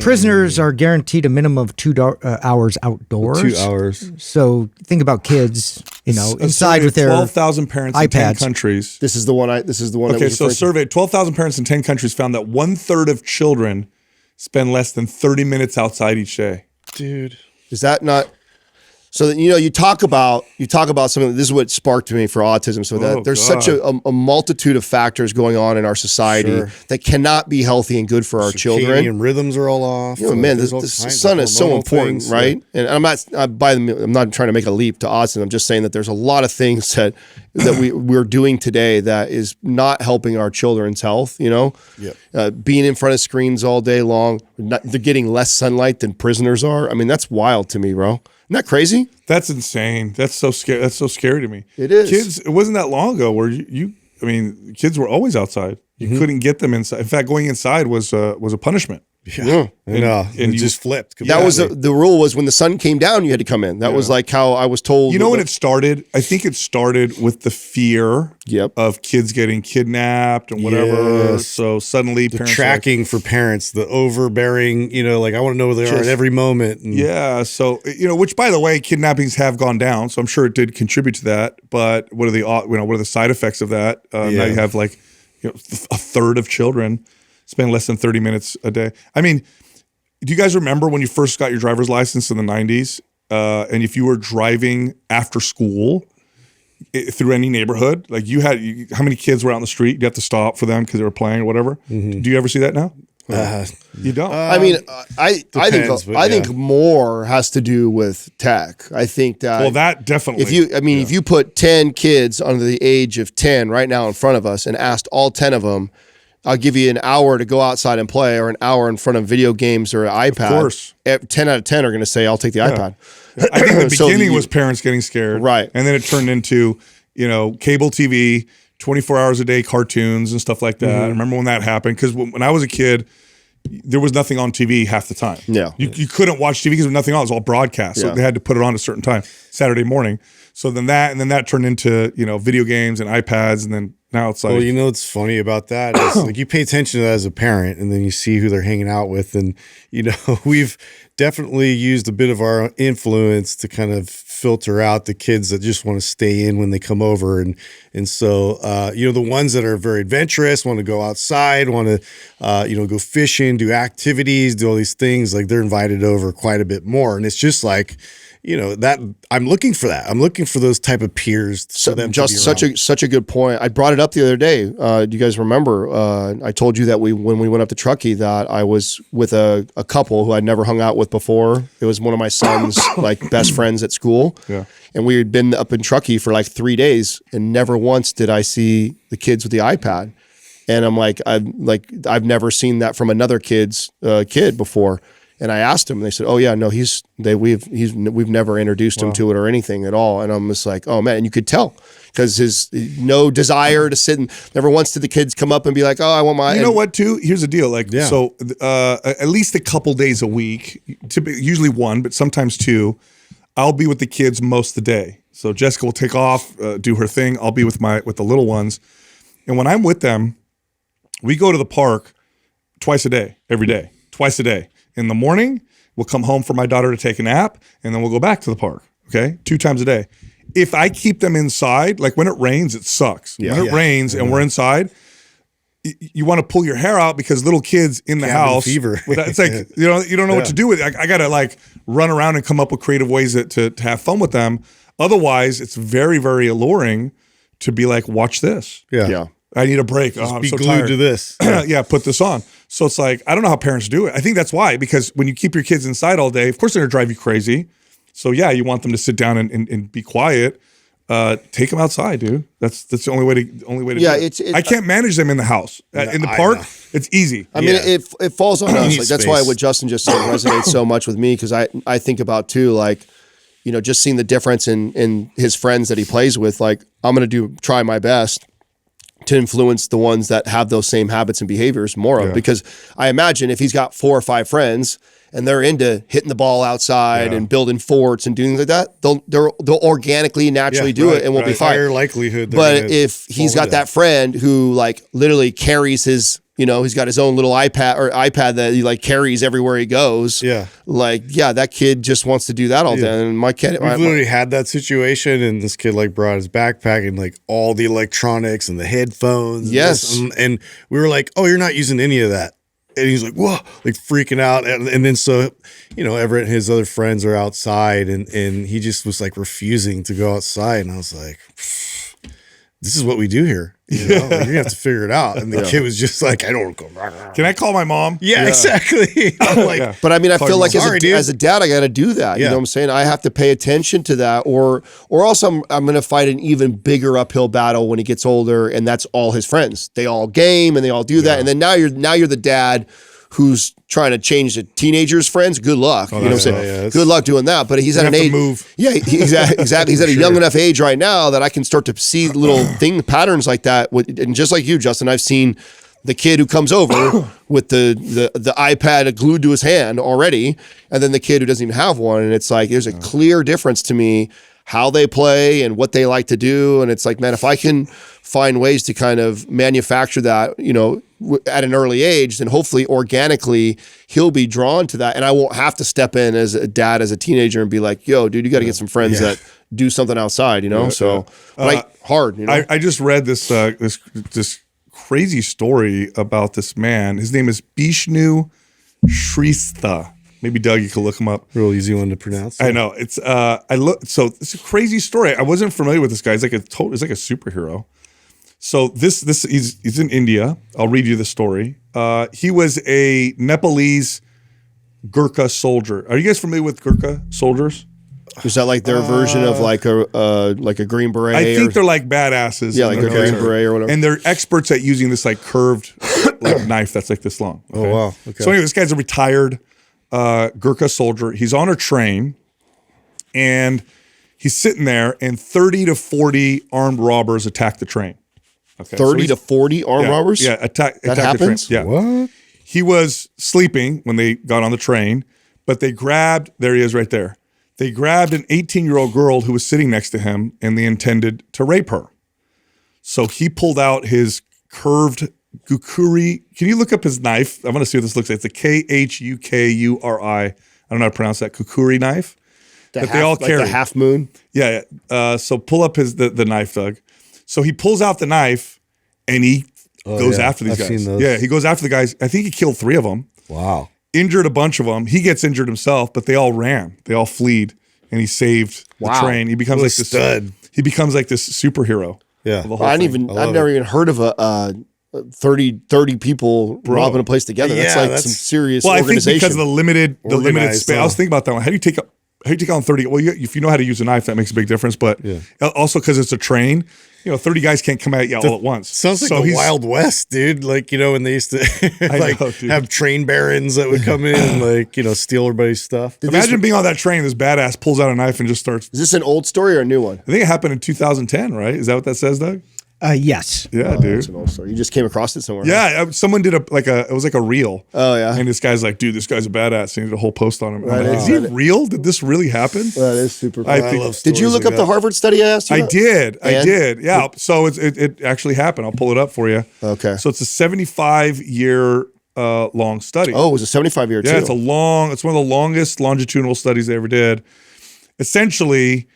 Prisoners are guaranteed a minimum of 2 hours outdoors. 2 hours. So think about kids, inside with their 12,000 parents in 10 iPads. countries. This is the one. Okay, so surveyed 12,000 parents in 10 countries found that 1/3 of children spend less than 30 minutes outside each day. Dude. Is that not? So that, you talk about something. This is what sparked me for autism. So that there's such a multitude of factors going on in our society that cannot be healthy and good for our children. Circadian rhythms are all off. Man, the sun is so important, things, right? And I'm not trying to make a leap to autism. I'm just saying that there's a lot of things that we're doing today that is not helping our children's health. Being in front of screens all day long, they're getting less sunlight than prisoners are. I mean, that's wild to me, bro. Isn't that crazy? That's insane. That's so scary. That's so scary to me. It is. Kids, it wasn't that long ago where kids were always outside. You couldn't get them inside. In fact, going inside was a punishment. Yeah. And it just flipped. That was the rule was when the sun came down, you had to come in. That was like how I was told. You know when it started? I think it started with the fear of kids getting kidnapped and whatever. Yes. So suddenly the parents tracking for parents, the overbearing, I want to know where they are at every moment. And so, which by the way, kidnappings have gone down. So I'm sure it did contribute to that. But what are the side effects of that? Now you have a third of children spend less than 30 minutes a day. I mean, do you guys remember when you first got your driver's license in the 90s? And if you were driving after school through any neighborhood, like how many kids were out in the street? You have to stop for them because they were playing or whatever. Mm-hmm. Do you ever see that now? You don't. I mean, I think more has to do with tech. I think that that definitely. If you put 10 kids under the age of 10 right now in front of us and asked all 10 of them, I'll give you an hour to go outside and play, or an hour in front of video games or an iPad. Of course. 10 out of 10 are going to say, I'll take the iPad. I think the beginning was parents getting scared. Right. And then it turned into, cable TV, 24 hours a day cartoons and stuff like that. I remember when that happened, because when I was a kid, there was nothing on TV half the time. Yeah. You couldn't watch TV because there was nothing on. It was all broadcast. So they had to put it on at a certain time, Saturday morning. So then that turned into, video games and iPads, and then now it's like. Well, what's funny about that is like you pay attention to that as a parent, and then you see who they're hanging out with. And, we've definitely used a bit of our influence to kind of filter out the kids that just want to stay in when they come over. And so, the ones that are very adventurous, want to go outside, want to, go fishing, do activities, do all these things, like they're invited over quite a bit more. And it's just like, that I'm looking for that. I'm looking for those type of peers. So them just such a good point. I brought it up the other day. Do you guys remember? I told you that when we went up to Truckee that I was with a couple who I'd never hung out with before. It was one of my son's best friends at school. Yeah. And we had been up in Truckee for 3 days, and never once did I see the kids with the iPad. And I'm I've never seen that from another kid before. And I asked him, and they said, "Oh yeah, no, we've never introduced him to it or anything at all." And I'm just like, "Oh man," and you could tell because his no desire to sit and never once did the kids come up and be like, "Oh, I want my." You know what? Too here's the deal. So at least a couple days a week, usually one, but sometimes two. I'll be with the kids most of the day. So Jessica will take off, do her thing. I'll be with the little ones, and when I'm with them, we go to the park twice a day, every day, twice a day. In the morning, we'll come home for my daughter to take a nap, and then we'll go back to the park, okay? 2 times a day. If I keep them inside, like when it rains, it sucks. When it rains and we're inside, you want to pull your hair out because little kids in the Cabin house. fever. It's like, you don't know what to do with it. I got to like run around and come up with creative ways to have fun with them. Otherwise, it's very, very alluring to be like, watch this. Yeah. I need a break. I'm Be so glued tired. to this. Yeah, put this on. So it's like, I don't know how parents do it. I think that's why, because when you keep your kids inside all day, of course they're gonna drive you crazy. So yeah, you want them to sit down and be quiet. Take them outside, dude. That's the only way to Yeah, do it. I can't manage them in the house. In the I park, know. it's easy. I mean, it falls on us. need Like, that's why space. what Justin just said resonates so much with me, because I think about too, like, just seeing the difference in his friends that he plays with. Like, I'm gonna try my best to influence the ones that have those same habits and behaviors more of, because I imagine if he's got 4 or 5 friends and they're into hitting the ball outside and building forts and doing things like that, they'll organically, naturally do it and won't be fired. Higher likelihood. But if he's got that friend who like literally carries his, he's got his own little iPad that he like carries everywhere he goes. Yeah. Like, that kid just wants to do that all day. And my kid, We've literally had that situation, and this kid like brought his backpack and like all the electronics and the headphones. and Yes. this, and we were like, "Oh, you're not using any of that." And he's like, "Whoa!" Like freaking out. And then so, Everett and his other friends are outside, and he just was like refusing to go outside. And I was like, "This is what we do here. Like, you're gonna have to figure it out." And the kid was just like, "I don't go." Can I call my mom? Yeah, exactly. I'm like, Yeah. But I mean, I feel like Sorry, dude. as a dad, I got to do that. You Yeah. know what I'm saying? I have to pay attention to that, or else I'm going to fight an even bigger uphill battle when he gets older, and that's all his friends. They all game and they all do that, and then now you're the dad who's trying to change the teenagers' friends. Good luck. You know what I'm saying? yeah, Good luck doing that. But he's at an have to age. move. Yeah, exactly. He's at a young enough age right now that I can start to see little patterns like that. And just like you, Justin, I've seen the kid who comes over with the iPad glued to his hand already, and then the kid who doesn't even have one. And it's like, there's a clear difference to me how they play and what they like to do. And it's like, man, if I can find ways to kind of manufacture that, at an early age, then hopefully organically he'll be drawn to that. And I won't have to step in as a dad, as a teenager, and be like, yo, dude, you got to get some friends that do something outside, So hard, I just read this this crazy story about this man. His name is Bishnu Shrestha. Maybe Doug, you can look him up. real easy one to pronounce. I know it's so it's a crazy story. I wasn't familiar with this guy. He's like he's like a superhero. So this he's in India. I'll read you the story. He was a Nepalese Gurkha soldier. Are you guys familiar with Gurkha soldiers? Is that like their version of like a Green Beret? I think they're like badasses. Yeah, like in a their Green military. Beret or whatever. And they're experts at using this like curved like knife that's like this long. Oh, wow. Okay. So anyway, this guy's a retired Gurkha soldier. He's on a train, and he's sitting there, and 30 to 40 armed robbers attack the train. Okay, 30 to 40 armed robbers? Yeah, attack happens? the train. Yeah. What? He was sleeping when they got on the train, but they grabbed, there he is right there. They grabbed an 18-year-old girl who was sitting next to him, and they intended to rape her. So he pulled out his curved Gukuri. Can you look up his knife? I want to see what this looks like. It's a Khukuri. I don't know how to pronounce that. Kukuri knife. They all carry. the half moon. Yeah. So pull up the knife, Doug. So he pulls out the knife and he goes yeah. after these I've guys. seen those. Yeah, he goes after the guys. I think he killed 3 of them, Wow. injured a bunch of them. He gets injured himself, but they all ran. They all fled, and he saved the train. He becomes What a like this stud. He becomes like this superhero. Yeah. of the whole I've thing. never even heard of a 30 people robbing a place together. That's Yeah, like that's- some serious Well, I think organization. because of the limited Organized, space. I was thinking about that one. How do you take on 30? Well, if you know how to use a knife, that makes a big difference. But also because it's a train, 30 guys can't come at you all at once. Sounds like So the he's- Wild West, dude. Like, when they used to like know, dude. have train barons that would come in and like, steal everybody's stuff. Imagine being on that train. This badass pulls out a knife and just starts. Is this an old story or a new one? I think it happened in 2010, right? Is that what that says, Doug? Yes. Yeah, Oh, dude. that's an old story. You just came across it somewhere. Yeah, someone did it was like a reel. Oh, yeah. And this guy's like, dude, this guy's a badass. And he did a whole post on him. I'm Right, like, is he right. real? Did this really happen? That is super cool. I I think- love Did you stories look like up the that. Harvard study I asked you I about? did. I And? did. Yeah. So it actually happened. I'll pull it up for you. Okay. So it's a 75-year long study. Oh, it was a 75-year Yeah, too. it's one of the longest longitudinal studies they ever did. Essentially,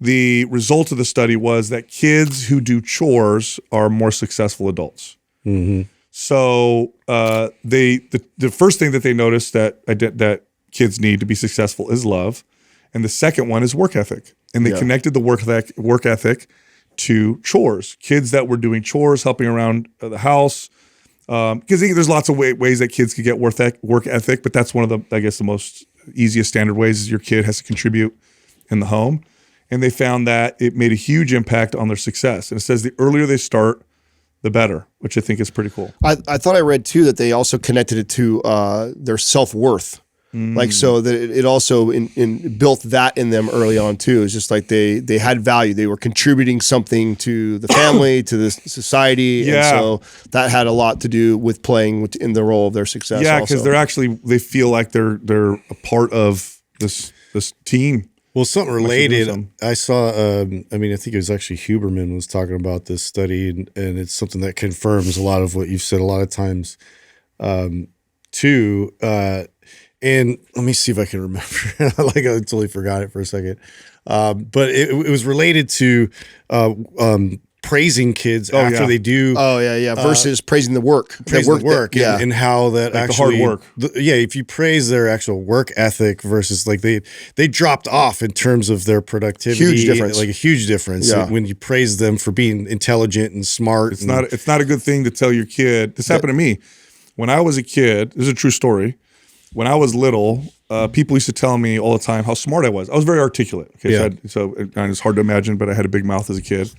the result of the study was that kids who do chores are more successful adults. So the first thing that they noticed that kids need to be successful is love, and the second one is work ethic. And they connected the work ethic to chores. Kids that were doing chores, helping around the house. Because there's lots of ways that kids could get work ethic, but that's one of the most easiest standard ways is your kid has to contribute in the home. And they found that it made a huge impact on their success. And it says the earlier they start, the better, which I think is pretty cool. I thought I read too that they also connected it to their self-worth. Like, so that it also built that in them early on too. It's just like they had value. They were contributing something to the family, to the society. Yeah. And so that had a lot to do with playing in the role of their success. Yeah, because they feel like they're a part of this team. Well, something related. I saw. I think it was actually Huberman was talking about this study, and it's something that confirms a lot of what you've said a lot of times, too. And let me see if I can remember. Like I totally forgot it for a second. But it was related to praising kids after they do. Oh yeah. Versus praising the work. Praising the work. And how that like actually the hard work. If you praise their actual work ethic versus like they dropped off in terms of their productivity. Huge difference. Like a huge difference. Yeah. When you praise them for being intelligent and smart. It's not a good thing to tell your kid. This happened to me. When I was a kid, this is a true story. When I was little, people used to tell me all the time how smart I was. I was very articulate. Okay, so it's hard to imagine, but I had a big mouth as a kid.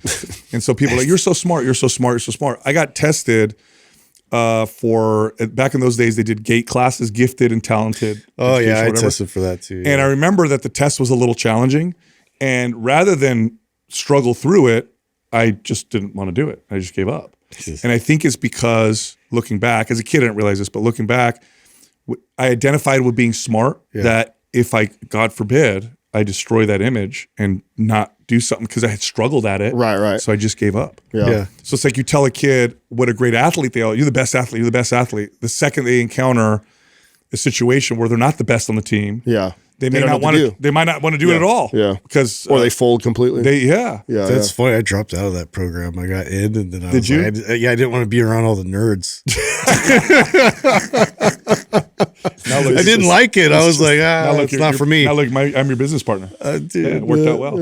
And so people were like, you're so smart, you're so smart, you're so smart. I got tested back in those days, they did GATE classes, gifted and talented. Oh yeah, I tested for that too. And I remember that the test was a little challenging. And rather than struggle through it, I just didn't want to do it. I just gave up. And I think it's because looking back, as a kid, I didn't realize this, but looking back, I identified with being smart, that if God forbid, I destroy that image and not do something because I had struggled at it. Right. So I just gave up. Yeah. So it's like you tell a kid what a great athlete they are. You're the best athlete. You're the best athlete. The second they encounter a situation where they're not the best on the team, they might not want to do it at all. Yeah. Because or they fold completely. That's funny. I dropped out of that program. I got in, and then I didn't want to be around all the nerds. I didn't like it. I was like, it's not for me. Now look, I'm your business partner. Dude, it worked out well.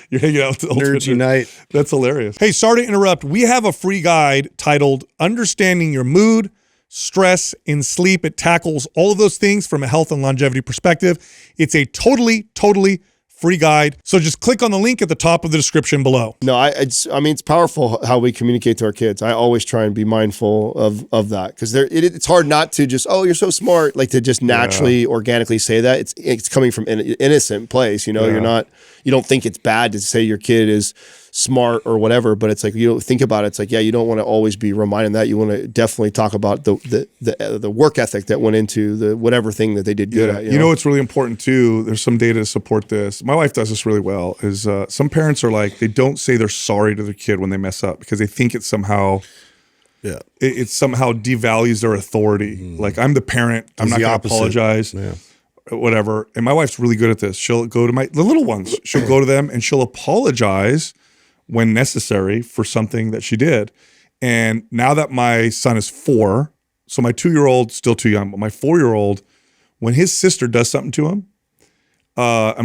You're hanging out with the Nerds Unite. That's hilarious. Hey, sorry to interrupt. We have a free guide titled Understanding Your Mood, Stress, and Sleep. It tackles all of those things from a health and longevity perspective. It's a totally free guide. So just click on the link at the top of the description below. No, it's powerful how we communicate to our kids. I always try and be mindful of that because it's hard not to just, oh, you're so smart, like to just naturally, organically say that. It's coming from an innocent place. You don't think it's bad to say your kid is smart or whatever, but it's like, you don't think about it. It's like, you don't want to always be reminding that. You want to definitely talk about the work ethic that went into the whatever thing that they did good at. You know what's really important too? There's some data to support this. My wife does this really well. Is some parents are like, they don't say they're sorry to their kid when they mess up because they think it somehow devalues their authority. Like, I'm the parent, I'm not going to apologize. Whatever. And my wife's really good at this. She'll go to the little ones. She'll go to them and she'll apologize when necessary for something that she did. And now that my son is 4, so my 2-year-old, still too young, but my 4-year-old, when his sister does something to him,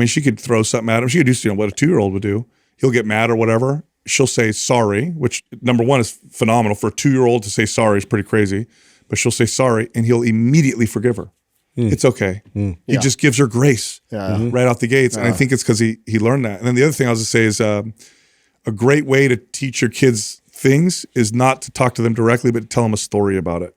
she could throw something at him. She could do what a 2-year-old would do. He'll get mad or whatever. She'll say sorry, which number one is phenomenal. For a 2-year-old to say sorry is pretty crazy, but she'll say sorry and he'll immediately forgive her. It's okay. He just gives her grace right out the gates. And I think it's because he learned that. And then the other thing I was going to say is a great way to teach your kids things is not to talk to them directly, but to tell them a story about it.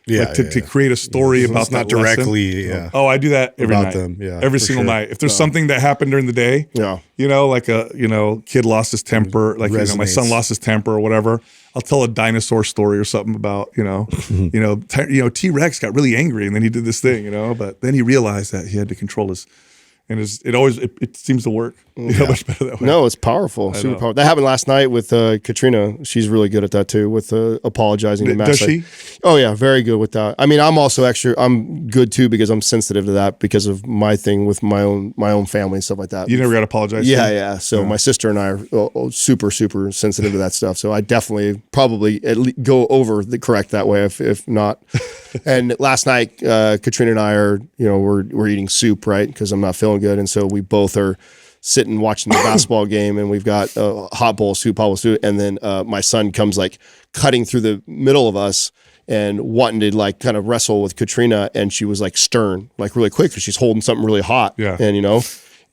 To create a story about not that directly. lesson. Oh, I do that every about night. them. Every single night. If there's something that happened during the day, like a kid lost his temper, like my son lost his temper or whatever, I'll tell a dinosaur story or something about T-Rex got really angry and then he did this thing, but then he realized that he had to control his And it seems to work much better that way. No, it's powerful. Super powerful. That happened last night with Katrina. She's really good at that too, with apologizing. Does she? Oh yeah, very good with that. I mean, I'm also I'm good too because I'm sensitive to that because of my thing with my own family and stuff like that. You never got to apologize? Yeah. So my sister and I are super, super sensitive to that stuff. So I definitely probably go over the correct that way if not. And last night, Katrina and I are, we're eating soup, right? Because I'm not feeling good. And so we both are sitting watching the basketball game, and we've got a hot bowl of soup. And then my son comes like cutting through the middle of us and wanting to like kind of wrestle with Katrina. And she was like stern, like really quick because she's holding something really hot. Yeah. And,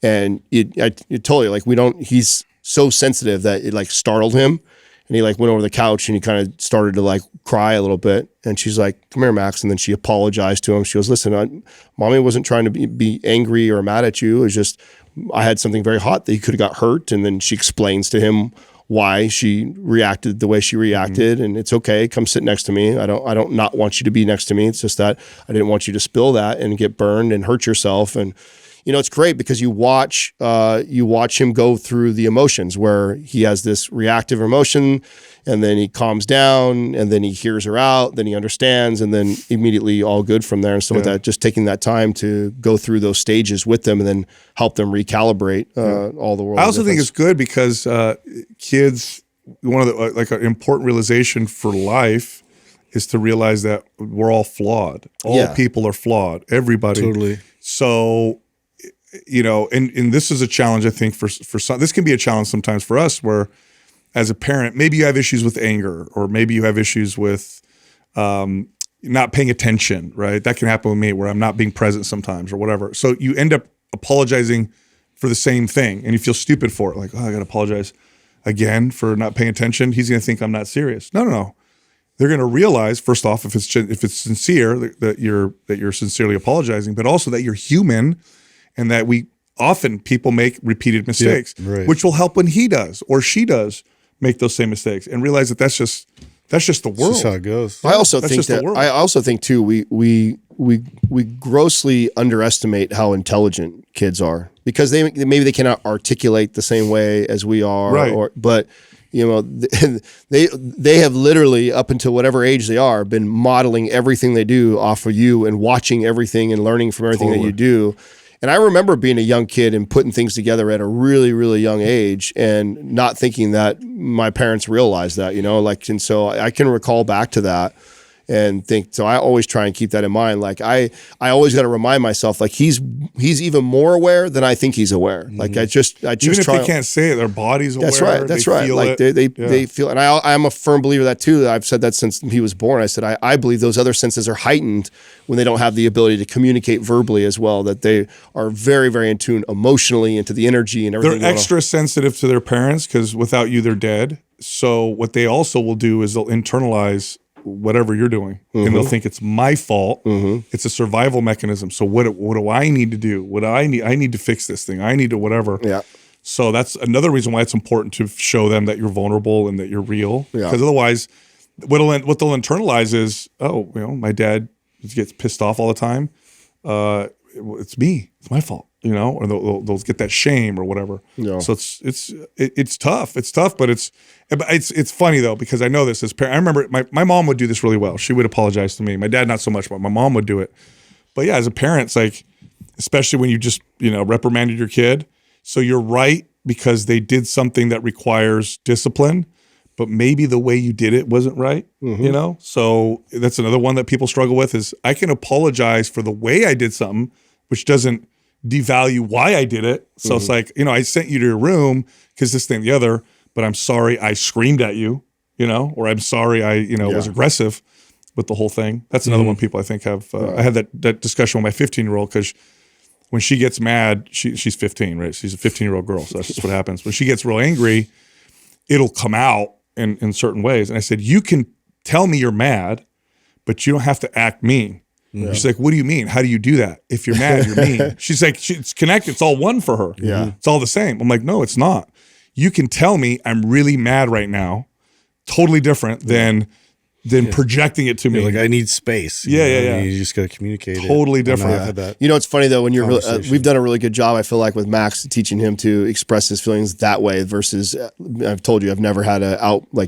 and it totally like he's so sensitive that it like startled him. And he like went over the couch and he kind of started to like cry a little bit. And she's like, "Come here, Max." And then she apologized to him. She goes, "Listen, Mommy wasn't trying to be angry or mad at you. It was just, I had something very hot that he could have got hurt." And then she explains to him why she reacted the way she reacted. And it's okay. Come sit next to me. I don't not want you to be next to me. It's just that I didn't want you to spill that and get burned and hurt yourself. And it's great because you watch him go through the emotions where he has this reactive emotion and then he calms down and then he hears her out, then he understands, and then immediately all good from there. And so with that, just taking that time to go through those stages with them and then help them recalibrate all the world. I also think it's good because kids, one of the like an important realization for life is to realize that we're all flawed. All people are flawed. Everybody. Totally. So and this is a challenge, I think, for some. This can be a challenge sometimes for us where, as a parent, maybe you have issues with anger or maybe you have issues with not paying attention, right? That can happen with me where I'm not being present sometimes or whatever. So you end up apologizing for the same thing and you feel stupid for it. Like, I got to apologize again for not paying attention. He's going to think I'm not serious. No. They're going to realize, first off, if it's sincere, that you're sincerely apologizing, but also that you're human. And that people make repeated mistakes, which will help when he does or she does make those same mistakes and realize that that's just the world. That's how it goes. I also think too we grossly underestimate how intelligent kids are because maybe they cannot articulate the same way as we are, right. But they have literally up until whatever age they are been modeling everything they do off of you and watching everything and learning from everything that you do. And I remember being a young kid and putting things together at a really, really young age and not thinking that my parents realized that, and so I can recall back to that and think, so I always try and keep that in mind. Like I always got to remind myself, like he's even more aware than I think he's aware. Like I just even if they can't say it, their body's aware. That's right. Like they feel, and I'm a firm believer of that too. I've said that since he was born. I said, I believe those other senses are heightened when they don't have the ability to communicate verbally as well, that they are very, very in tune emotionally into the energy and everything. They're extra sensitive to their parents because without you, they're dead. So what they also will do is they'll internalize whatever you're doing and they'll think it's my fault. It's a survival mechanism. So what do I need to do? I need to fix this thing. I need to whatever. Yeah. So that's another reason why it's important to show them that you're vulnerable and that you're real. Because otherwise what they'll internalize is, my dad gets pissed off all the time. It's me. It's my fault. Or they'll get that shame or whatever. Yeah. So it's tough. It's tough, but it's funny though, because I know this as parent. I remember my mom would do this really well. She would apologize to me. My dad, not so much, but my mom would do it. But yeah, as a parent, it's like, especially when you just, reprimanded your kid. So you're right because they did something that requires discipline, but maybe the way you did it wasn't right, So that's another one that people struggle with is I can apologize for the way I did something, which doesn't devalue why I did it. So it's like, I sent you to your room because this thing, the other, but I'm sorry I screamed at you, or I'm sorry I, was aggressive with the whole thing. That's another one people I think have. I had that discussion with my 15-year-old because when she gets mad, she's 15, right? She's a 15-year-old girl. So that's just what happens. When she gets real angry, it'll come out in certain ways. And I said, you can tell me you're mad, but you don't have to act mean. Yeah. She's like, what do you mean? How do you do that? If you're mad, you're mean. She's like, it's connected. It's all one for her. Yeah. It's all the same. I'm like, no, it's not. You can tell me I'm really mad right now. Totally different than than projecting it to me. You're like, I need space. Yeah, know, yeah. You just got to communicate it. Totally And different. I've had that. You know, it's funny though when you're Conversation. we've done a really good job. I feel like with Max teaching him to express his feelings that way versus I've told you I've never had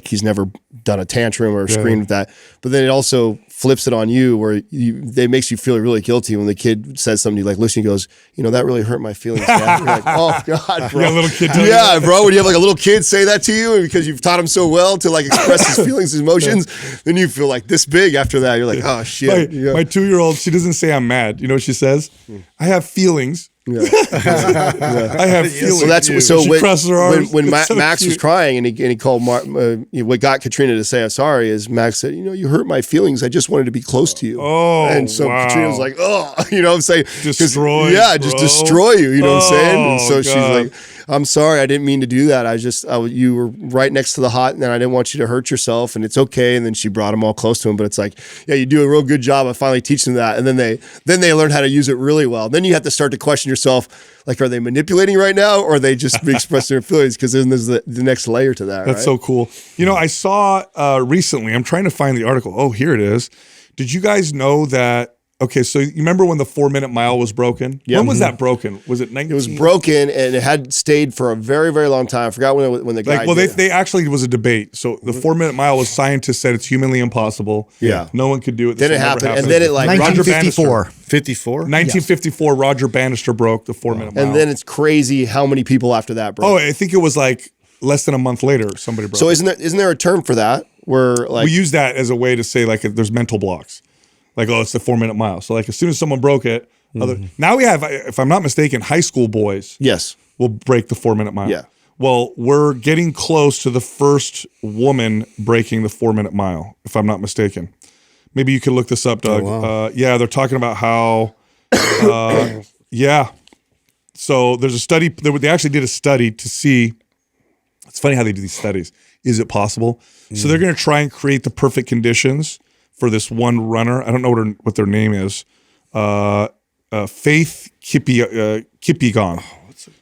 he's never done a tantrum or screamed with that. But then it also flips it on you where it makes you feel really guilty when the kid says something to you, like listen, he goes, you know, that really hurt my feelings, Dad. You're like, oh God, bro. Yeah, little kid tell you Yeah, bro. When you have like a little kid say that to you because you've taught him so well to like express his feelings, his emotions, then you feel like this big after that. You're like, oh shit. My 2-year-old, she doesn't say I'm mad. You know what she says? I have feelings. Yeah. I have feelings. So that's so She crosses her arms. when It's so Max was cute. crying and he called what got Katrina to say I'm sorry is Max said, you know, you hurt my feelings. I just wanted to be close to you. Oh, and so wow. Katrina was like, oh, you know what I'm saying? 'Cause- Destroy, yeah, just bro. destroy you. You know what I'm saying? And so Oh, she's God. like, I'm sorry, I didn't mean to do that. You were right next to the hot, and I didn't want you to hurt yourself, and it's okay. And then she brought him all close to him. But it's like, yeah, you do a real good job of finally teaching them that, and then they learn how to use it really well. Then you have to start to question yourself, like, are they manipulating right now, or are they just expressing their feelings? Because then there's the next layer to that. That's right? so cool. You know, I saw recently, I'm trying to find the article. Oh, here it is. Did you guys know that? Okay, so you remember when the 4-minute mile was broken? Yeah. When was that broken? Was it 19? It was broken, and it had stayed for a very, very long time. I forgot when the guy. Like, well, did. they actually was a debate. So the 4-minute mile was scientists said it's humanly impossible. Yeah. No one could do it. This Then it will never happened, and happen. then it like Roger 1954. 54? 1954, Roger Bannister broke the 4-minute mile. and then it's crazy how many people after that broke. oh, I think it was like less than a month later somebody broke. So it. isn't there a term for that where like We use that as a way to say like there's mental blocks. Like, oh, it's the 4-minute mile. So like as soon as someone broke it, now we have, if I'm not mistaken, high school boys yes. will break the 4-minute mile. Yeah. Well, we're getting close to the first woman breaking the 4-minute mile, if I'm not mistaken. Maybe you could look this up, Doug. wow. Yeah, they're talking about how, yeah. So there's a study, they actually did a study to see, it's funny how they do these studies. Is it possible? So they're going to try and create the perfect conditions for this one runner. I don't know what their name is. Faith Kipyegon.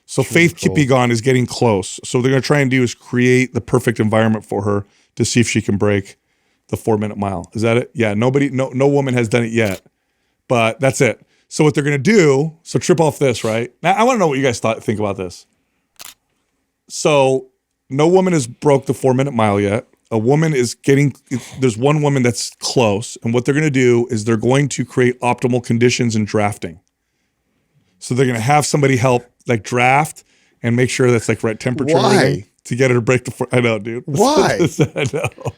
So Faith Kipyegon is getting close. So what they're going to try and do is create the perfect environment for her to see if she can break the 4-minute mile. Is that it? Yeah. No woman has done it yet, but that's it. So what they're going to do, so trip off this, right? Now I want to know what you guys think about this. So no woman has broke the 4-minute mile yet. A woman is there's one woman that's close. And what they're going to do is they're going to create optimal conditions in drafting. So they're going to have somebody help like draft and make sure that's like right temperature. and Why? everything to get her to break the I know, dude. Why? I know.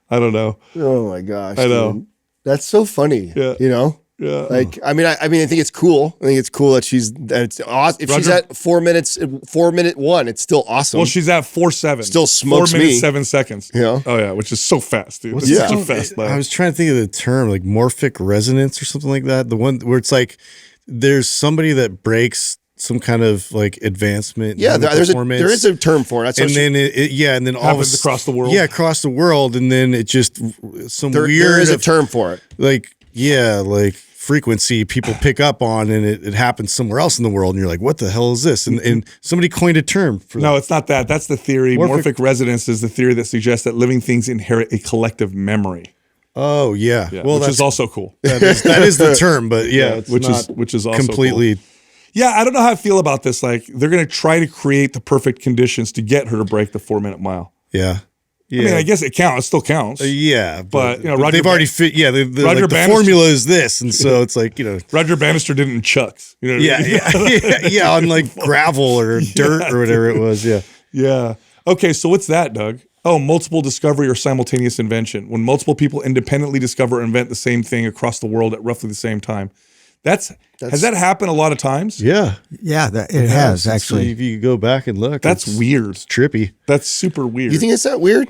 I don't know. Oh my gosh. I know. dude. That's so funny. Yeah. You know? Yeah. Like, I think it's cool. I think it's cool that it's awesome. If she's Roger- at 4-minute one, it's still awesome. Well, she's at 4.7. Still smokes 4 minutes, me. 7 seconds. Yeah. Oh yeah, which is so fast, dude. That's Yeah. such a fast I lap. was trying to think of the term, like morphic resonance or something like that. The one where it's like there's somebody that breaks some kind of like advancement. yeah, in the there is performance, a term for it. That's and what then and then all of a Happens across the world. Yeah, across the world, and then it just there is a term for it. like frequency people pick up on, and it happens somewhere else in the world, and you're like, what the hell is this? And somebody coined a term for that. No, it's not that. That's the theory. Morphic resonance is the theory that suggests that living things inherit a collective memory. Oh yeah, Yeah, well which that's is also cool. that is the term, but yeah, it's which not is also completely. cool. Yeah, I don't know how I feel about this. Like they're going to try to create the perfect conditions to get her to break the 4-minute mile. Yeah. I mean, I guess it counts. It still counts. Yeah, But, you know, Roger they've already fit. Yeah, the Roger the Bannister- formula is this, and so it's like, you know, Roger Bannister did it in chucks. You know what I mean? yeah, on like gravel or dirt or whatever it was. Yeah, Yeah. Okay, so what's that, Doug? Oh, multiple discovery or simultaneous invention. When multiple people independently discover or invent the same thing across the world at roughly the same time. Has that happened a lot of times? yeah. Yeah, it has So actually. if you go back and look, That's it's weird. trippy. That's super weird. You think it's that weird?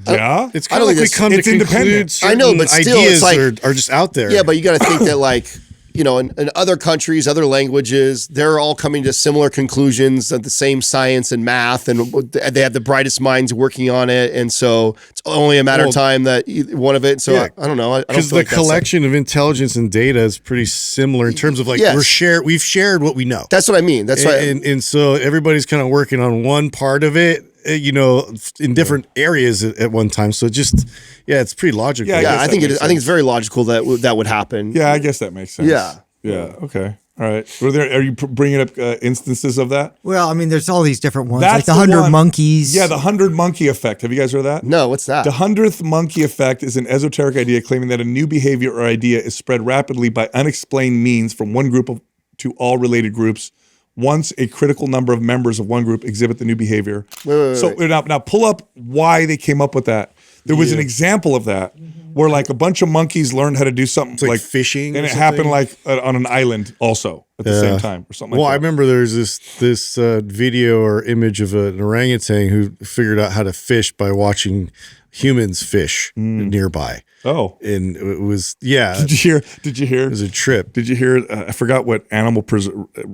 Yeah. It's I kind don't of like think we it's- come to it's independent. conclude I know, certain but still, ideas it's like- are just out there. Yeah, but you got to think that like, you know, in other countries, other languages, they're all coming to similar conclusions at the same science and math, and they have the brightest minds working on it, and so it's only a matter of time that one of it. So Yeah. I don't know. I don't because feel the like that's collection of intelligence and data is pretty similar in terms of like Yes. we've shared what we know. That's what I mean. That's why. And so everybody's kind of working on one part of it, in different areas at one time. So it's pretty logical. Yeah, Yeah, I think makes I think it's very logical that that would happen. Yeah, I guess that makes sense. Yeah. Yeah. Okay. All right. Are you bringing up instances of that? Well, I mean, there's all these different ones, That's like the the 100 one. monkeys. Yeah, the 100 monkey effect. Have you guys heard of that? No, what's that? The 100th monkey effect is an esoteric idea claiming that a new behavior or idea is spread rapidly by unexplained means from one group to all related groups once a critical number of members of one group exhibit the new behavior. Wait. Now pull up why they came up with that. There was an example of that where like a bunch of monkeys learned how to do something like fishing, and or it something? happened like on an island also at the same time or something Well, like I that. remember there's this video or image of an orangutan who figured out how to fish by watching humans fish nearby. Oh, And it was, Did you hear? It was a trip. Did you hear? I forgot what animal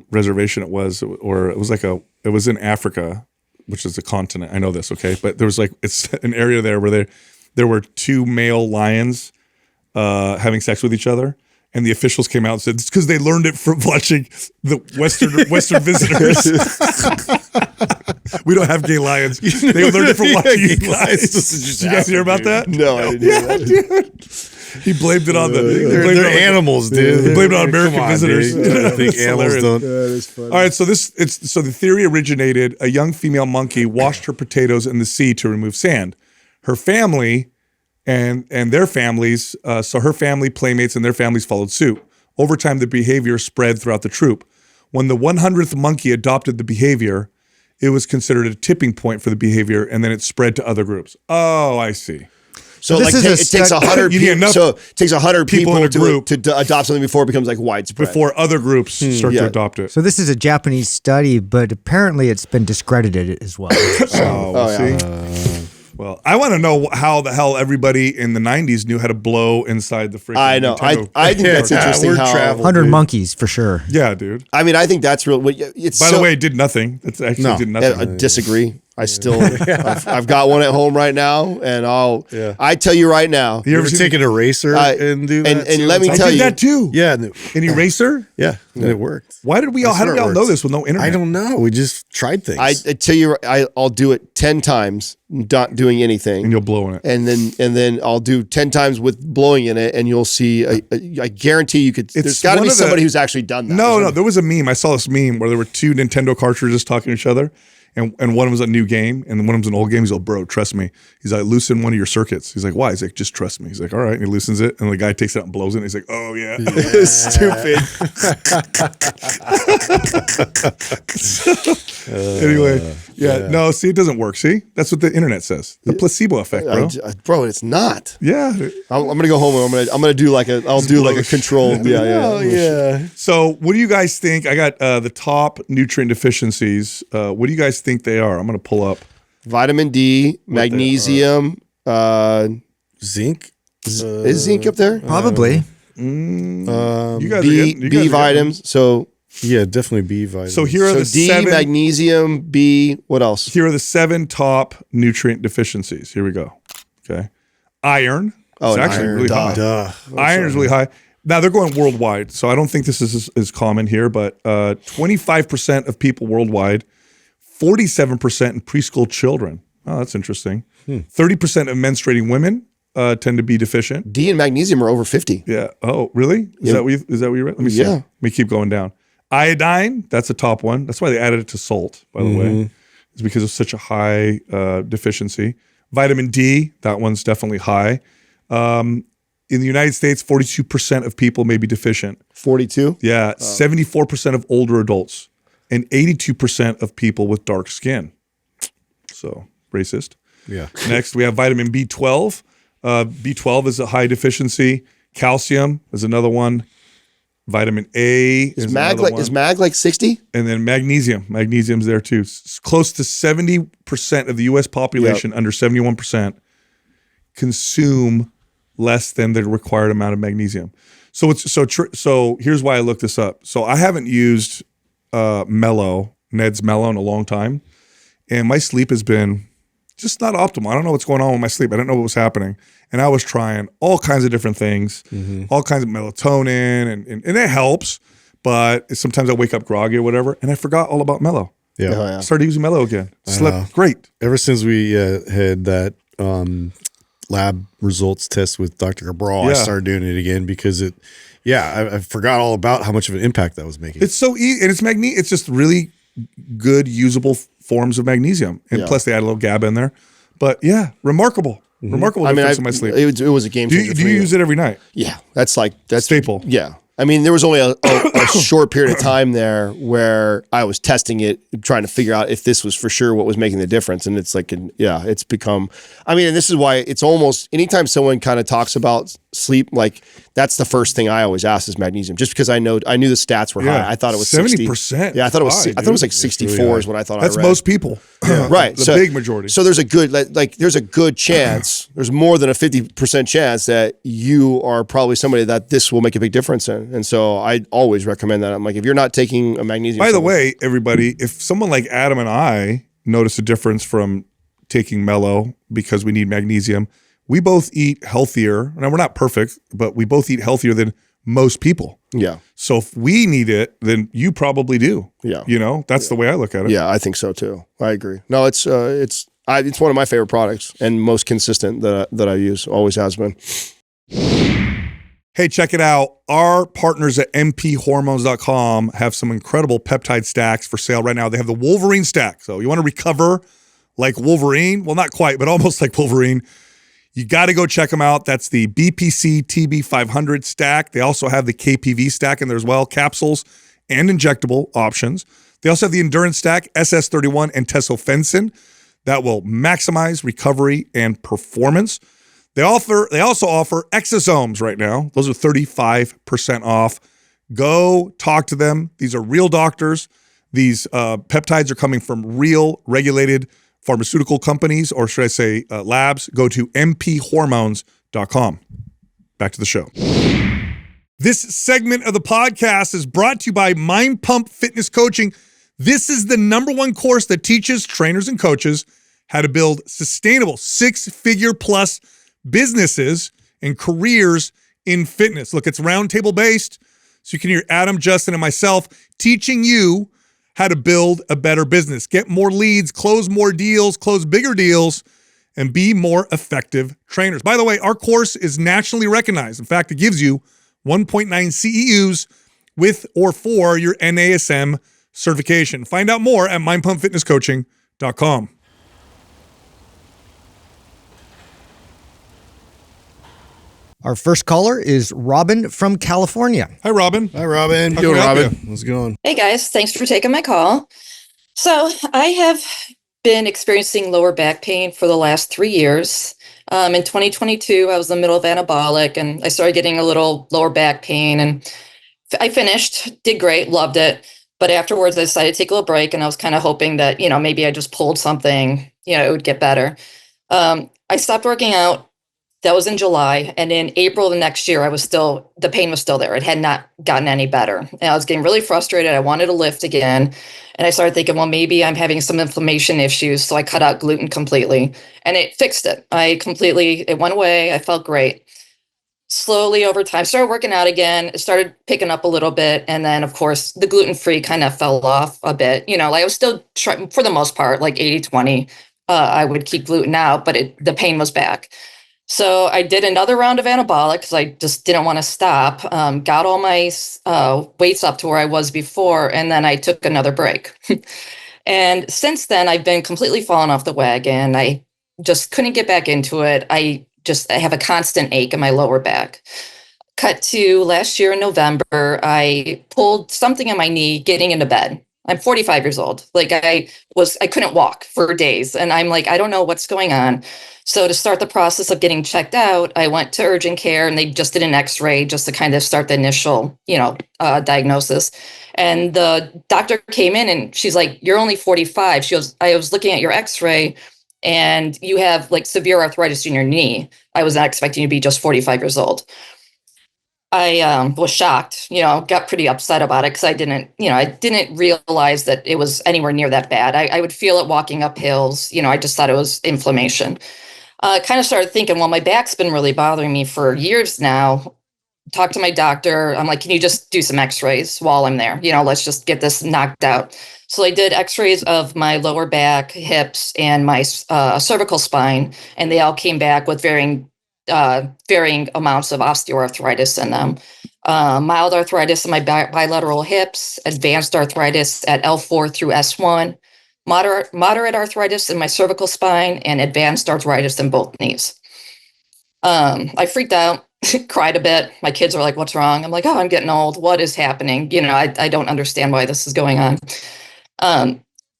reservation it was, or it was it was in Africa, which is a continent. I know this, okay? But there was it's an area there where there were two male lions having sex with each other. And the officials came out and said, it's because they learned it from watching the Western visitors. We don't have gay lions. They learned it from watching you guys. Did you guys hear about that? No, I didn't hear that. Dude. He blamed it on They're animals, dude. He blamed it on American Come on, visitors. dude. I think It's animals hilarious. don't. That is funny. All right, so the theory originated. A young female monkey washed her potatoes in the sea to remove sand. Her family and their families, so her family, playmates, and their families followed suit. Over time, the behavior spread throughout the troop. When the 100th monkey adopted the behavior, it was considered a tipping point for the behavior, and then it spread to other groups. Oh, I see. So this like is it takes 100 You need people. enough So it takes 100 people people in a group. to adopt something before it becomes like widespread. Before other groups start Yeah. to adopt it. So this is a Japanese study, but apparently it's been discredited as well. Oh, we'll see. Well, I want to know how the hell everybody in the 90s knew how to blow inside the freaking I know. Nintendo. I think that's interesting. we're How traveling. 100 monkeys for sure. Yeah, dude. I mean, I think that's real. It's By the way, it did nothing. It actually No. did nothing. I disagree. I still, I've got one at home right now, and I tell you right now. You ever seen take an eraser and do that? and too? let me I tell did you, that too. Yeah. An eraser? Yeah. And it worked. How did we all know this with no internet? I don't know. We just tried things. I tell you, I'll do it 10 times, not doing anything. And you'll blow in it. And then I'll do 10 times with blowing in it, and you'll see. I guarantee you could. There's got to one be of the- somebody who's actually done that. No, there was a meme. I saw this meme where there were two Nintendo cartridges talking to each other, and one of them was a new game, and one of them was an old game. He's like, bro, trust me. He's like, loosen one of your circuits. He's like, why? He's like, just trust me. He's like, all right. And he loosens it, and the guy takes it out and blows it. And he's like, oh, yeah. Stupid. Anyway, no, see, it doesn't work. See? That's what the internet says. The placebo effect, bro. Bro, it's not. Yeah. I'm gonna go home and I'm gonna do like a control. Yeah. So what do you guys think? I got the top nutrient deficiencies. What do you guys think they are? I'm going to pull up. Vitamin D, magnesium, Zinc. is zinc up there? Probably. You guys are B getting- you guys are getting- vitamins. So Yeah, definitely B vitamins. So here are the D, seven. magnesium, B. What else? Here are the 7 top nutrient deficiencies. Here we go. Okay. Iron. Oh, It's and actually iron, really high. Duh. Iron is really high. Now they're going worldwide, so I don't think this is common here, but 25% of people worldwide, 47% in preschool children. Oh, that's interesting. 30% of menstruating women tend to be deficient. D and magnesium are over 50. Yeah. Oh, really? Is that what you read? Let me see. Yeah. Let me keep going down. Iodine, that's a top one. That's why they added it to salt, by the way. It's because of such a high deficiency. Vitamin D, that one's definitely high. In the United States, 42% of people may be deficient. 42. Yeah, 74% of older adults and 82% of people with dark skin. So, racist. Yeah. Next, we have vitamin B12. B12 is a high deficiency. Calcium is another one. Vitamin A is another one. Is mag like 60? And then magnesium. Magnesium's there too. Close to 70% of the U.S. population, under 71%, consume less than the required amount of magnesium. So so here's why I looked this up. So I haven't used Ned's Mellow in a long time, and my sleep has been just not optimal. I don't know what's going on with my sleep. I don't know what was happening. And I was trying all kinds of different things, all kinds of melatonin, and it helps, but sometimes I wake up groggy or whatever, and I forgot all about Mellow. Yeah. Oh, yeah. Started using Mellow again. Slept great. Ever since we had that lab results test with Dr. Cabral, I started doing it again because I forgot all about how much of an impact that was making. It's so easy, and it's just really good, usable forms of magnesium. And plus they add a little GABA in there. But yeah, remarkable difference in my sleep. It was a game changer. Do you use it every night? Yeah, that's staple. Yeah. I mean, there was only a short period of time there where I was testing it, trying to figure out if this was for sure what was making the difference. And it's like, it's become, I mean, and this is why it's almost, anytime someone kind of talks about sleep, like that's the first thing I always ask is magnesium, just because I knew the stats were high. I thought it was 70%. Yeah, I thought it was like 64 is what I thought. That's I read. most people. Right. The big majority. So there's a good chance, there's more than a 50% chance that you are probably somebody that this will make a big difference in. And so I always recommend that. I'm like, if you're not taking a magnesium. By the way, everybody, if someone like Adam and I notice a difference from taking Mellow because we need magnesium, we both eat healthier. Now, we're not perfect, but we both eat healthier than most people. Yeah. So if we need it, then you probably do. Yeah. That's the way I look at it. Yeah, I think so too. I agree. No, it's one of my favorite products and most consistent that I use. Always has been. Hey, check it out. Our partners at mphormones.com have some incredible peptide stacks for sale right now. They have the Wolverine stack. So you want to recover like Wolverine? Well, not quite, but almost like Wolverine. You got to go check them out. That's the BPC TB500 stack. They also have the KPV stack in there as well, capsules and injectable options. They also have the Endurance stack, SS31 and Tesofensin. That will maximize recovery and performance. They also offer exosomes right now. Those are 35% off. Go talk to them. These are real doctors. These peptides are coming from real regulated pharmaceutical companies, or should I say labs. Go to mphormones.com. Back to the show. This segment of the podcast is brought to you by Mind Pump Fitness Coaching. This is the #1 course that teaches trainers and coaches how to build sustainable 6-figure plus businesses and careers in fitness. Look, it's roundtable based, so you can hear Adam, Justin, and myself teaching you how to build a better business, get more leads, close more deals, close bigger deals, and be more effective trainers. By the way, our course is nationally recognized. In fact, it gives you 1.9 CEUs with or for your NASM certification. Find out more at mindpumpfitnesscoaching.com. Our first caller is Robin from California. Hi, Robin. Hi, Robin. How can we help you? How's it going? Hey guys, thanks for taking my call. So I have been experiencing lower back pain for the last 3 years. In 2022, I was in the middle of anabolic and I started getting a little lower back pain, and I finished, did great, loved it. But afterwards I decided to take a little break, and I was kind of hoping that, maybe I just pulled something, it would get better. I stopped working out. That was in July. And in April the next year, the pain was still there. It had not gotten any better. And I was getting really frustrated. I wanted to lift again. And I started thinking, well, maybe I'm having some inflammation issues. So I cut out gluten completely and it fixed it. It went away. I felt great. Slowly over time, started working out again. It started picking up a little bit. And then, of course, the gluten-free kind of fell off a bit. I was still trying, for the most part, like 80-20. I would keep gluten out, but the pain was back. So I did another round of anabolic because I just didn't want to stop, got all my weights up to where I was before, and then I took another break. And since then, I've been completely falling off the wagon. I just couldn't get back into it. I have a constant ache in my lower back. Cut to last year in November, I pulled something in my knee getting into bed. I'm 45 years old. Like I couldn't walk for days. And I'm like, I don't know what's going on. So to start the process of getting checked out, I went to urgent care and they just did an x-ray just to kind of start the initial, diagnosis. And the doctor came in and she's like, you're only 45. She goes, I was looking at your x-ray and you have like severe arthritis in your knee. I was not expecting you to be just 45 years old. I was shocked, got pretty upset about it because I didn't realize that it was anywhere near that bad. I would feel it walking up hills. I just thought it was inflammation. Kind of started thinking, well, my back's been really bothering me for years now. talked to my doctor. I'm like, can you just do some x-rays while I'm there? Let's just get this knocked out. So I did x-rays of my lower back, hips, and my cervical spine, and they all came back with varying amounts of osteoarthritis in them. Mild arthritis in my bilateral hips, advanced arthritis at L4 through S1, moderate arthritis in my cervical spine, and advanced arthritis in both knees. I freaked out, cried a bit. My kids are like, what's wrong? I'm like, oh, I'm getting old. What is happening? I don't understand why this is going on. I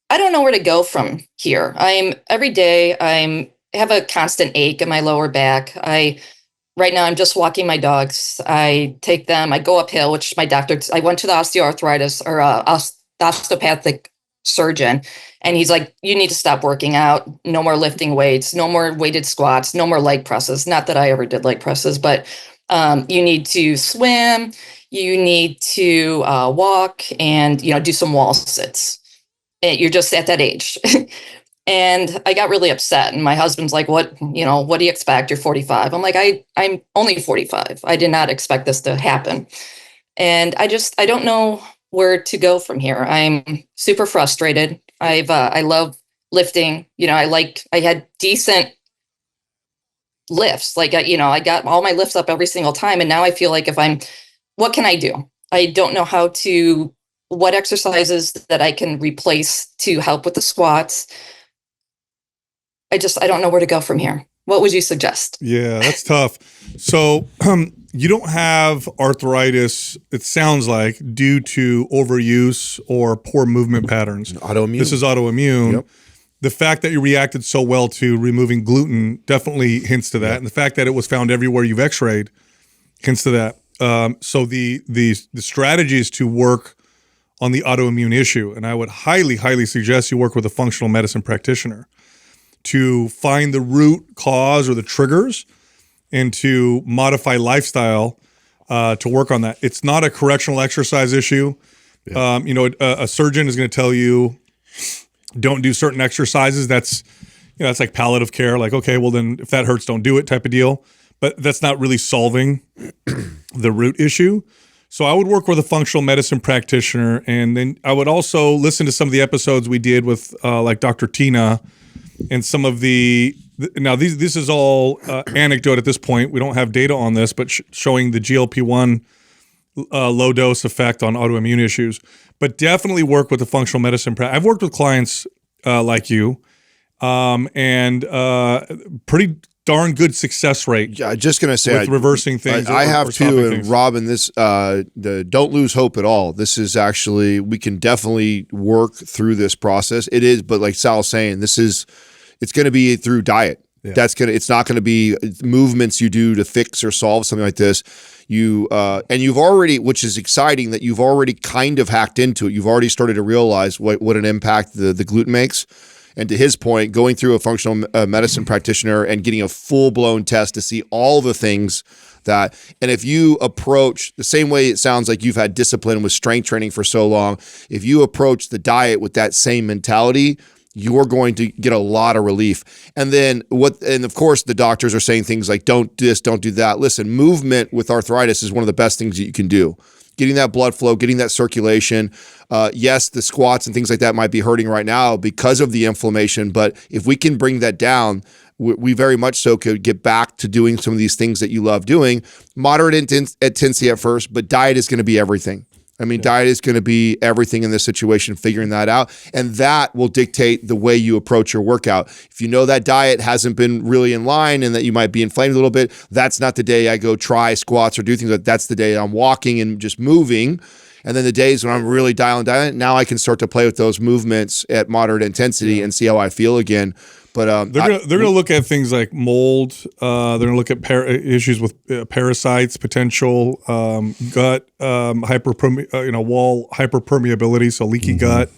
don't know where to go from here. Every day I have a constant ache in my lower back. Right now I'm just walking my dogs. I take them, I go uphill, which I went to the osteoarthritis or osteopathic surgeon, and he's like, you need to stop working out. No more lifting weights, no more weighted squats, no more leg presses. Not that I ever did leg presses, but you need to swim, you need to walk, and do some wall sits. You're just at that age. And I got really upset. And my husband's like, what do you expect? You're 45. I'm like, I'm only 45. I did not expect this to happen. And I don't know where to go from here. I'm super frustrated. I love lifting. I had decent lifts. I got all my lifts up every single time. And now I feel like what can I do? I don't know what exercises that I can replace to help with the squats. I don't know where to go from here. What would you suggest? Yeah, that's tough. So you don't have arthritis, it sounds like, due to overuse or poor movement patterns. Autoimmune. This is autoimmune. Yep. The fact that you reacted so well to removing gluten definitely hints to that. And the fact that it was found everywhere you've x-rayed hints to that. So the strategy is to work on the autoimmune issue. And I would highly, highly suggest you work with a functional medicine practitioner to find the root cause or the triggers and to modify lifestyle to work on that. It's not a correctional exercise issue. Yeah. A surgeon is going to tell you, don't do certain exercises. That's like palliative care. Like, okay, well then if that hurts, don't do it type of deal. But that's not really solving the root issue. So I would work with a functional medicine practitioner. And then I would also listen to some of the episodes we did with like Dr. Tina and some of now this is all anecdote at this point. We don't have data on this, but showing the GLP-1 low dose effect on autoimmune issues. But definitely work with the functional medicine. I've worked with clients like you, and pretty darn good success rate. Yeah, just gonna say with reversing things. I have too, and things. Rob, in this, don't lose hope at all. This is actually, we can definitely work through this process. It is, but like Sal's saying, it's going to be through diet. Yeah. It's not going to be movements you do to fix or solve something like this. And you've already, which is exciting, that you've already kind of hacked into it. You've already started to realize what an impact the gluten makes. And to his point, going through a functional medicine practitioner and getting a full-blown test to see all the things and if you approach the same way, it sounds like you've had discipline with strength training for so long, if you approach the diet with that same mentality, you're going to get a lot of relief. And then and of course the doctors are saying things like, don't do this, don't do that. Listen, movement with arthritis is one of the best things that you can do. Getting that blood flow, getting that circulation. Yes, the squats and things like that might be hurting right now because of the inflammation, but if we can bring that down, we very much so could get back to doing some of these things that you love doing. Moderate intensity at first, but diet is going to be everything. I mean, diet is going to be everything in this situation, figuring that out. And that will dictate the way you approach your workout. If you know that diet hasn't been really in line and that you might be inflamed a little bit, that's not the day I go try squats or do things like that. That's the day I'm walking and just moving. And then the days when I'm really dialing down, now I can start to play with those movements at moderate intensity and see how I feel again. But they're going to look at things like mold. They're going to look at issues with parasites, potential gut wall hyperpermeability, so leaky gut.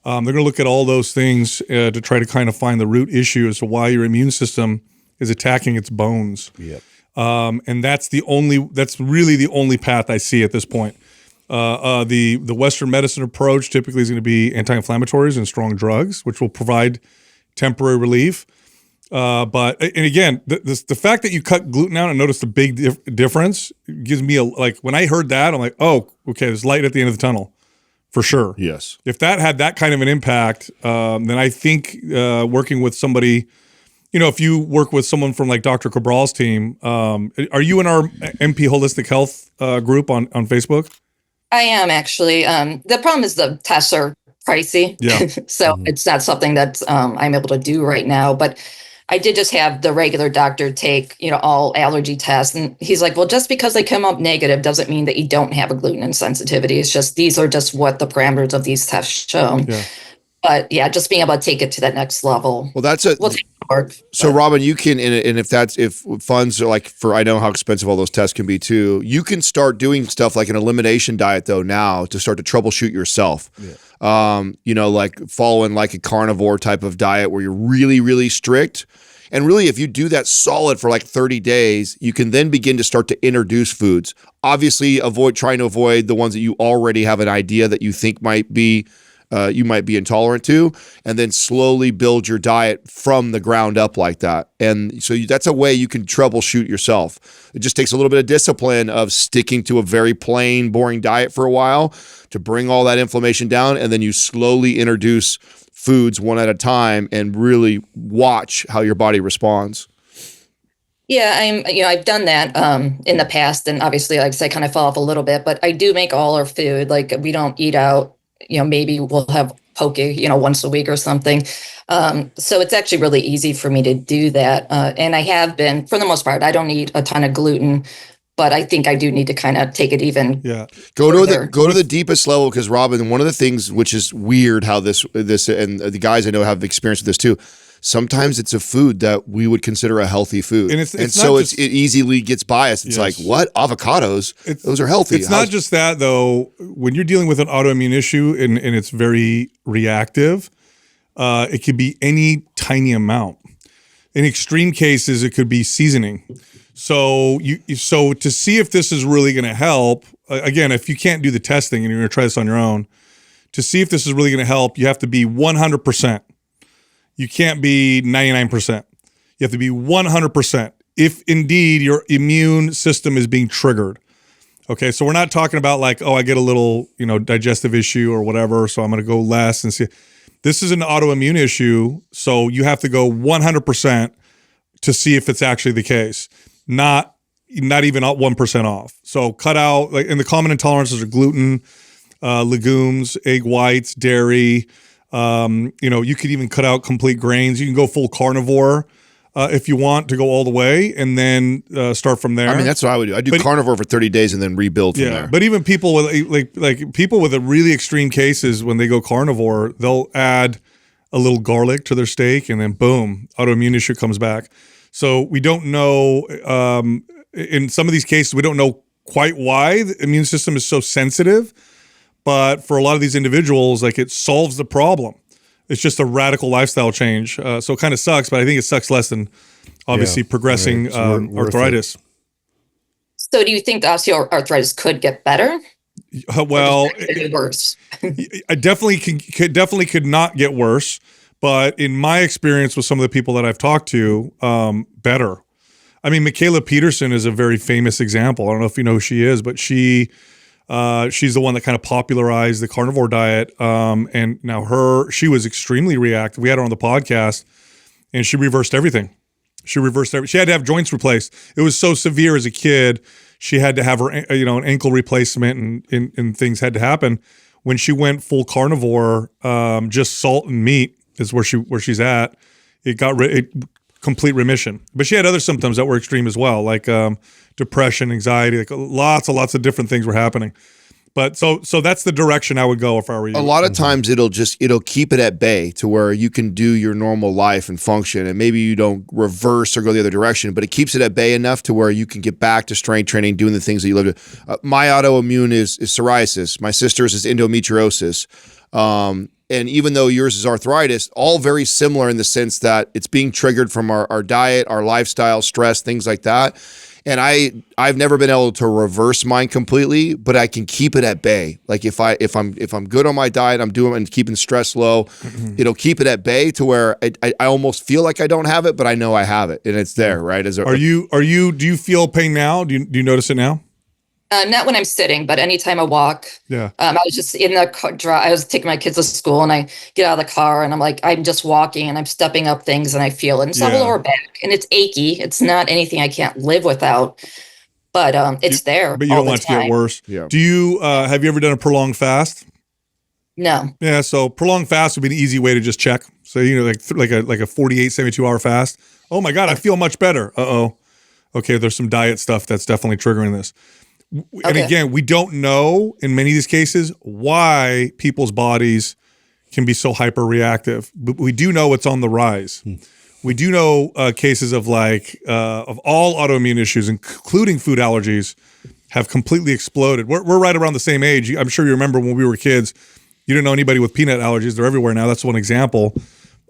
They're going to look at all those things to try to kind of find the root issue as to why your immune system is attacking its bones. Yep. And that's really the only path I see at this point. The Western medicine approach typically is going to be anti-inflammatories and strong drugs, which will provide temporary relief. But and again, the fact that you cut gluten out and notice the big difference gives me like when I heard that, I'm like, oh, okay, there's light at the end of the tunnel, for sure. Yes. If that had that kind of an impact, then I think working with somebody, if you work with someone from like Dr. Cabral's team, are you in our MP Holistic Health group on Facebook? I am actually. The problem is the tests are pricey. Yeah. So it's not something that I'm able to do right now. But I did just have the regular doctor take, all allergy tests. And he's like, well, just because they come up negative doesn't mean that you don't have a gluten insensitivity. It's just, these are just what the parameters of these tests show. Yeah. But yeah, just being able to take it to that next level. Well, that's We'll take it forward. So Robin, you can, and if funds are like I know how expensive all those tests can be too, you can start doing stuff like an elimination diet though now to start to troubleshoot yourself. Yeah. Like following like a carnivore type of diet where you're really, really strict. And really, if you do that solid for like 30 days, you can then begin to start to introduce foods. Obviously, trying to avoid the ones that you already have an idea that you think might be you might be intolerant to, and then slowly build your diet from the ground up like that. And so that's a way you can troubleshoot yourself. It just takes a little bit of discipline of sticking to a very plain, boring diet for a while to bring all that inflammation down, and then you slowly introduce foods one at a time and really watch how your body responds. Yeah, I've done that in the past, and obviously, like I said, I kind of fell off a little bit, but I do make all our food. Like we don't eat out. Maybe we'll have poke, once a week or something. So it's actually really easy for me to do that. And I have been, for the most part, I don't eat a ton of gluten, but I think I do need to kind of take it even. Yeah. Go to the deepest level, because Robin, one of the things which is weird how this and the guys I know have experience with this too. Sometimes it's a food that we would consider a healthy food. And it easily gets biased. It's like, what? Avocados? Those are healthy. It's not just that, though. When you're dealing with an autoimmune issue and it's very reactive, it could be any tiny amount. In extreme cases, it could be seasoning. So to see if this is really going to help, again, if you can't do the testing and you're going to try this on your own, to see if this is really going to help, you have to be 100%. You can't be 99%. You have to be 100% if indeed your immune system is being triggered. Okay, so we're not talking about like, oh, I get a little, digestive issue or whatever, so I'm going to go less and see. This is an autoimmune issue, so you have to go 100% to see if it's actually the case. Not even 1% off. So cut out, and the common intolerances are gluten, legumes, egg whites, dairy. You could even cut out complete grains. You can go full carnivore if you want to go all the way, and then start from there. I mean, that's what I would do. I do carnivore for 30 days and then rebuild from there. But even people with like people with a really extreme cases, when they go carnivore, they'll add a little garlic to their steak, and then boom, autoimmune issue comes back. So we don't know. In some of these cases, we don't know quite why the immune system is so sensitive. But for a lot of these individuals, like, it solves the problem. It's just a radical lifestyle change. So it kind of sucks, but I think it sucks less than obviously progressing arthritis. So do you think the osteoarthritis could get better? Well, could get worse. I definitely could not get worse. But in my experience with some of the people that I've talked to, better. I mean, Michaela Peterson is a very famous example. I don't know if you know who she is, but she's the one that kind of popularized the carnivore diet. And now she was extremely reactive. We had her on the podcast, and she reversed everything. She had to have joints replaced. It was so severe as a kid. She had to have her, an ankle replacement, and things had to happen. When she went full carnivore, just salt and meat is where she's at. It got complete remission. But she had other symptoms that were extreme as well, like depression, anxiety, like lots of different things were happening. But so that's the direction I would go if I were you. A lot of times it'll keep it at bay to where you can do your normal life and function, and maybe you don't reverse or go the other direction, but it keeps it at bay enough to where you can get back to strength training, doing the things that you love to. My autoimmune is psoriasis. My sister's is endometriosis. And even though yours is arthritis, all very similar in the sense that it's being triggered from our diet, our lifestyle, stress, things like that. And I've never been able to reverse mine completely, but I can keep it at bay. Like if I'm good on my diet, I'm doing and keeping stress low, it'll keep it at bay to where I almost feel like I don't have it, but I know I have it and it's there, right? Do you feel pain now? Do you notice it now? Not when I'm sitting, but anytime I walk. Yeah. I was just in the car. I was taking my kids to school, and I get out of the car, and I'm just walking, and I'm stepping up things, and I feel it. And it's not a lower back, and it's achy. It's not anything I can't live without, but it's there. But you don't want it to get worse. Yeah. Do you have you ever done a prolonged fast? No. Yeah. So prolonged fast would be an easy way to just check. So like a 48, 72 hour fast. Oh my God, I feel much better. Okay, there's some diet stuff that's definitely triggering this. And again, we don't know in many of these cases why people's bodies can be so hyper reactive, but we do know it's on the rise. We do know cases of of all autoimmune issues, including food allergies, have completely exploded. We're right around the same age. I'm sure you remember when we were kids, you didn't know anybody with peanut allergies. They're everywhere now. That's one example.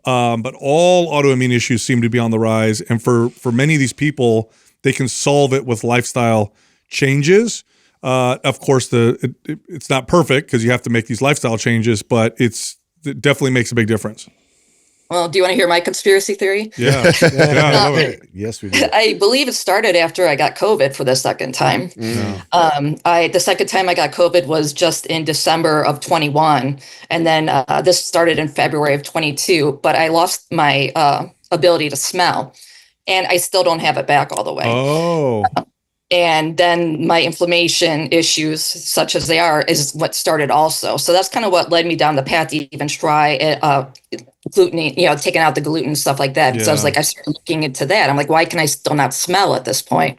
But all autoimmune issues seem to be on the rise. And for many of these people, they can solve it with lifestyle changes. Of course, it's not perfect because you have to make these lifestyle changes, but it definitely makes a big difference. Well, do you want to hear my conspiracy theory? Yeah. Yes, we do. I believe it started after I got COVID for the second time. The second time I got COVID was just in December of 21. And then this started in February of 22, but I lost my ability to smell, and I still don't have it back all the way. Oh. And then my inflammation issues, such as they are, is what started also. So that's kind of what led me down the path to even try gluten, taking out the gluten and stuff like that. So I was like, I started looking into that. I'm like, why can I still not smell at this point?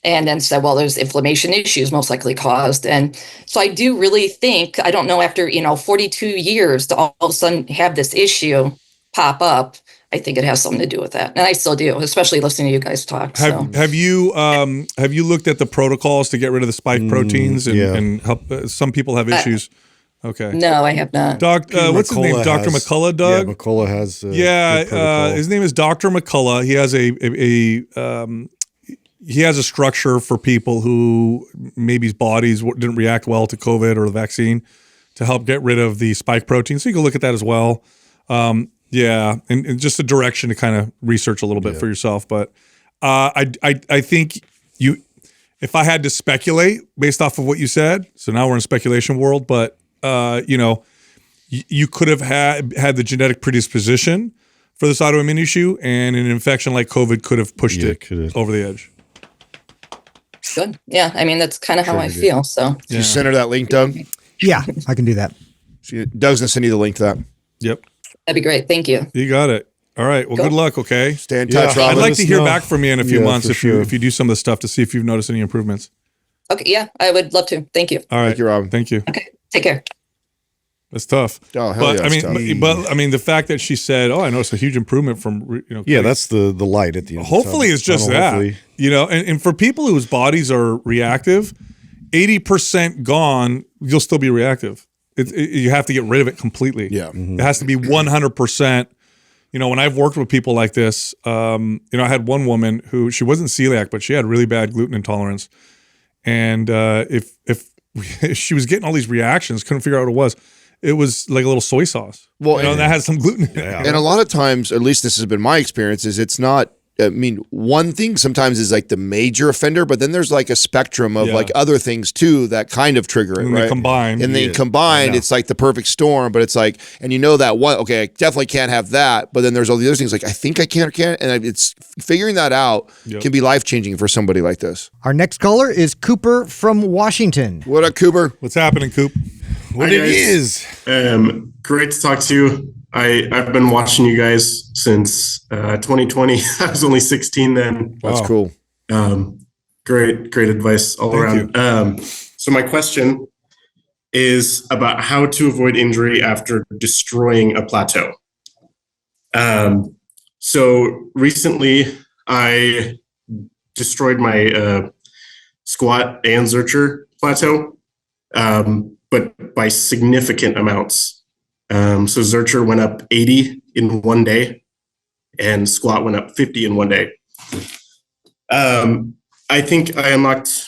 And then said, well, there's inflammation issues most likely caused. And so I do really think, I don't know, after, 42 years to all of a sudden have this issue pop up, I think it has something to do with that. And I still do, especially listening to you guys talk. Have you looked at the protocols to get rid of the spike proteins and help? Some people have issues. Okay. No, I have not. What's his name? Dr. McCullough, Doug? Yeah, McCullough has his name is Dr. McCullough. He has he has a structure for people who maybe bodies didn't react well to COVID or the vaccine to help get rid of the spike protein. So you can look at that as well. And just a direction to kind of research a little bit for yourself. But I think if I had to speculate based off of what you said, so now we're in speculation world, but you could have had the genetic predisposition for this autoimmune issue, and an infection like COVID could have pushed it over the edge. Good. Yeah. I mean, that's kind of how I feel. So Can you send her that link, Doug? Yeah, I can do that. Doug's gonna send you the link to that. Yep. that'd be great. Thank you. You got it. All right. Well, good luck. Okay. Stay in touch, Yeah. Robin. I'd like to hear back from you in a few months for if sure. you do some of the stuff to see if you've noticed any improvements. Okay. Yeah, I would love to. Thank you. All right. Thank you, Robin. Thank you. Okay. Take care. That's tough. Oh, hell But yeah, I it's mean, tough. the fact that she said, "Oh, I noticed a huge improvement from Yeah, that's the light at the end. Hopefully, it's just that Hopefully. and for people whose bodies are reactive, 80% gone, you'll still be reactive. You have to get rid of it completely. Yeah. It has to be 100%. When I've worked with people like this, I had one woman who she wasn't celiac, but she had really bad gluten intolerance, and if she was getting all these reactions, couldn't figure out what it was. It was like a little soy sauce. Well, and that has some gluten in it. And a lot of times, at least this has been my experience, is it's not, I mean, one thing sometimes is like the major offender, but then there's like a spectrum of like other things too that kind of trigger it, And right? they combine. And then combined, it's like the perfect storm, but it's like, and you know that one, okay, I definitely can't have that, but then there's all the other things like, I think I can or can't, and it's figuring that out can be life-changing for somebody like this. Our next caller is Cooper from Washington. What up, Cooper? What's happening, Coop? What it is. Great to talk to you. I've been watching you guys since 2020. I was only 16 then. That's cool. Great advice all around. So my question is about how to avoid injury after destroying a plateau. So recently I destroyed my squat and Zercher plateau, but by significant amounts. So Zercher went up 80 in one day and squat went up 50 in one day. I think I unlocked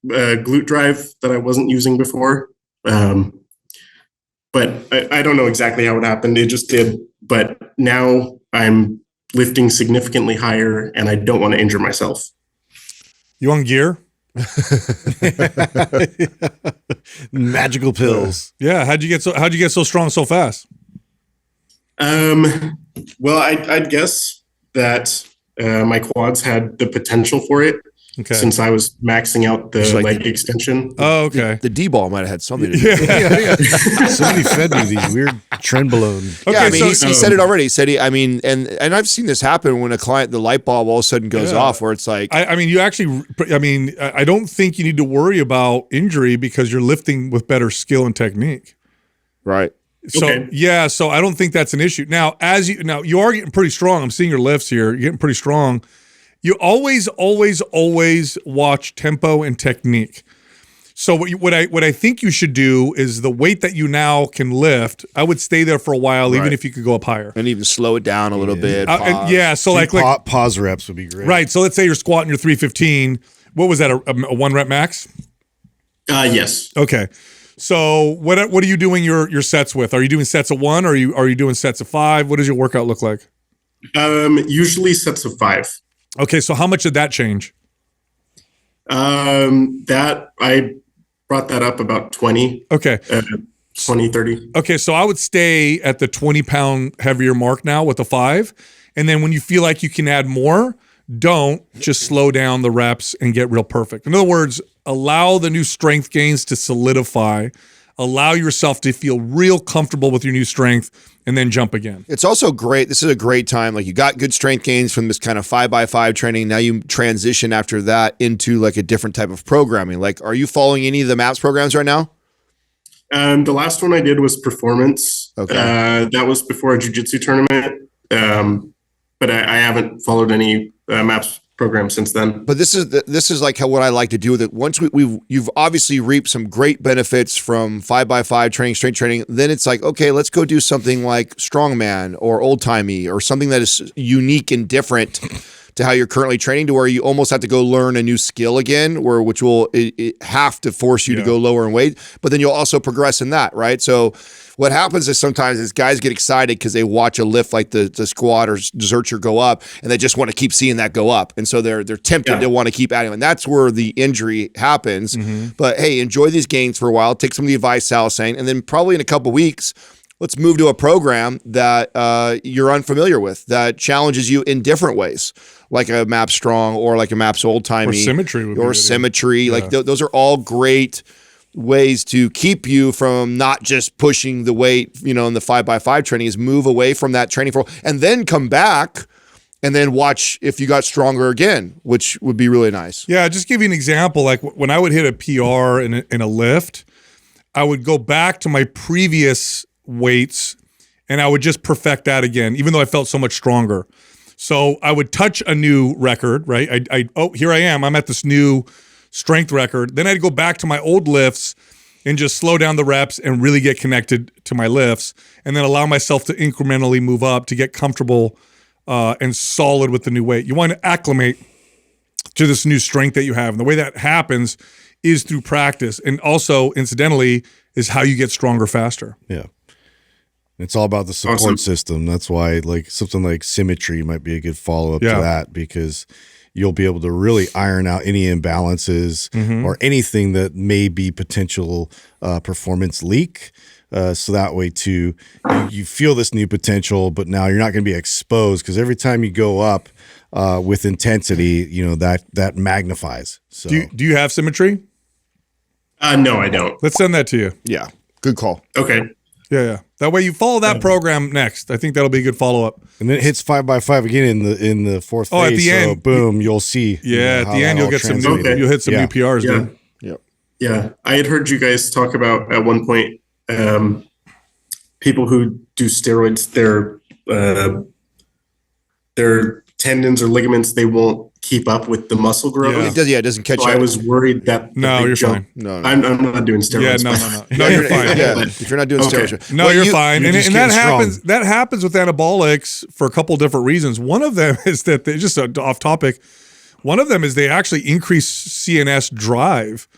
glute drive that I wasn't using before. But I don't know exactly how it happened. It just did. But now I'm lifting significantly higher, and I don't want to injure myself. You on gear? Magical pills. Yeah. How'd you get so strong so fast? Well, I'd guess that my quads had the potential for it. Okay. Since I was maxing out the like leg extension. Oh, okay. The D-ball might have had something to do with it. Yeah. Somebody fed me these weird trenbolone. Okay, Yeah, I mean, so- he said it already. He said, and I've seen this happen when a client, the light bulb all of a sudden goes Yeah. off where it's like, I mean, I don't think you need to worry about injury because you're lifting with better skill and technique. right. So Okay. yeah, so I don't think that's an issue. Now, you are getting pretty strong. I'm seeing your lifts here. You're getting pretty strong. You always watch tempo and technique. So what I think you should do is the weight that you now can lift, I would stay there for a while, even Right. if you could go up higher. And even slow it down a little bit. And pause. yeah, so like Pause reps would be great. right. So let's say you're squatting your 315. What was that? A 1 rep max? Yes. Okay. So what are you doing your sets with? Are you doing sets of 1 or are you doing sets of 5? What does your workout look like? Usually sets of 5. Okay, so how much did that change? That I brought that up about 20, Okay. 20, 30. Okay, so I would stay at the 20-pound heavier mark now with the 5. And then when you feel like you can add more, don't just slow down the reps and get real perfect. In other words, allow the new strength gains to solidify. Allow yourself to feel real comfortable with your new strength and then jump again. It's also great. This is a great time. Like you got good strength gains from this kind of 5x5 training. Now you transition after that into like a different type of programming. Like, are you following any of the MAPS programs right now? The last one I did was performance. Okay. That was before a jiu-jitsu tournament. But I haven't followed any MAPS program since then. But this is like what I like to do with it. Once you've obviously reaped some great benefits from 5x5 training, strength training. Then it's like, okay, let's go do something like strongman or old timey or something that is unique and different to how you're currently training, to where you almost have to go learn a new skill again, which will it have to force you to go lower in weight. But then you'll also progress in that, right? So what happens is sometimes guys get excited because they watch a lift like the squat or deserter go up, and they just want to keep seeing that go up, and so they're tempted to want to keep adding, and that's where the injury happens. But hey, enjoy these gains for a while. Take some of the advice Sal's saying, and then probably in a couple weeks, let's move to a program that you're unfamiliar with, that challenges you in different ways, like a MAPS Strong or like a MAPS Old Timey. Or Symmetry would be Or good, Symmetry. yeah. Like those are all great ways to keep you from not just pushing the weight, in the 5x5 training, is move away from that training for, and then come back and then watch if you got stronger again, which would be really nice. Yeah, just give you an example. Like when I would hit a PR in a lift, I would go back to my previous weights and I would just perfect that again, even though I felt so much stronger. So I would touch a new record, right? Here I am. I'm at this new strength record. Then I'd go back to my old lifts and just slow down the reps and really get connected to my lifts, and then allow myself to incrementally move up to get comfortable and solid with the new weight. You want to acclimate to this new strength that you have. And the way that happens is through practice. And also, incidentally, is how you get stronger faster. Yeah. It's all about the support system. That's why like something like Symmetry might be a good follow-up to that, because you'll be able to really iron out any imbalances or anything that may be potential performance leak. So that way too, you feel this new potential, but now you're not going to be exposed, because every time you go up with intensity, that magnifies. So Do you have Symmetry? No, I don't. Let's send that to you. Yeah. Good call. Okay. Yeah. That way you follow that program next. I think that'll be a good follow-up. and then it hits 5x5 again in the fourth phase. Oh, at the so end. boom, you'll see. Yeah, at how the end that you'll all get some new, translated. you'll hit some new PRs, Yeah. dude. Yep. Yeah. I had heard you guys talk about at one point people who do steroids, their tendons or ligaments, they won't keep up with the muscle growth. Yeah. It doesn't catch So up. I was worried that the No, big you're jump- fine. No. I'm not doing steroids. Yeah, no, you're fine. Yeah, if you're not doing Okay. steroids. No, Well, you're fine. you're And just that getting happens. That happens with anabolics for a couple different reasons. One of them is that they just off topic. One of them is they actually increase CNS drive.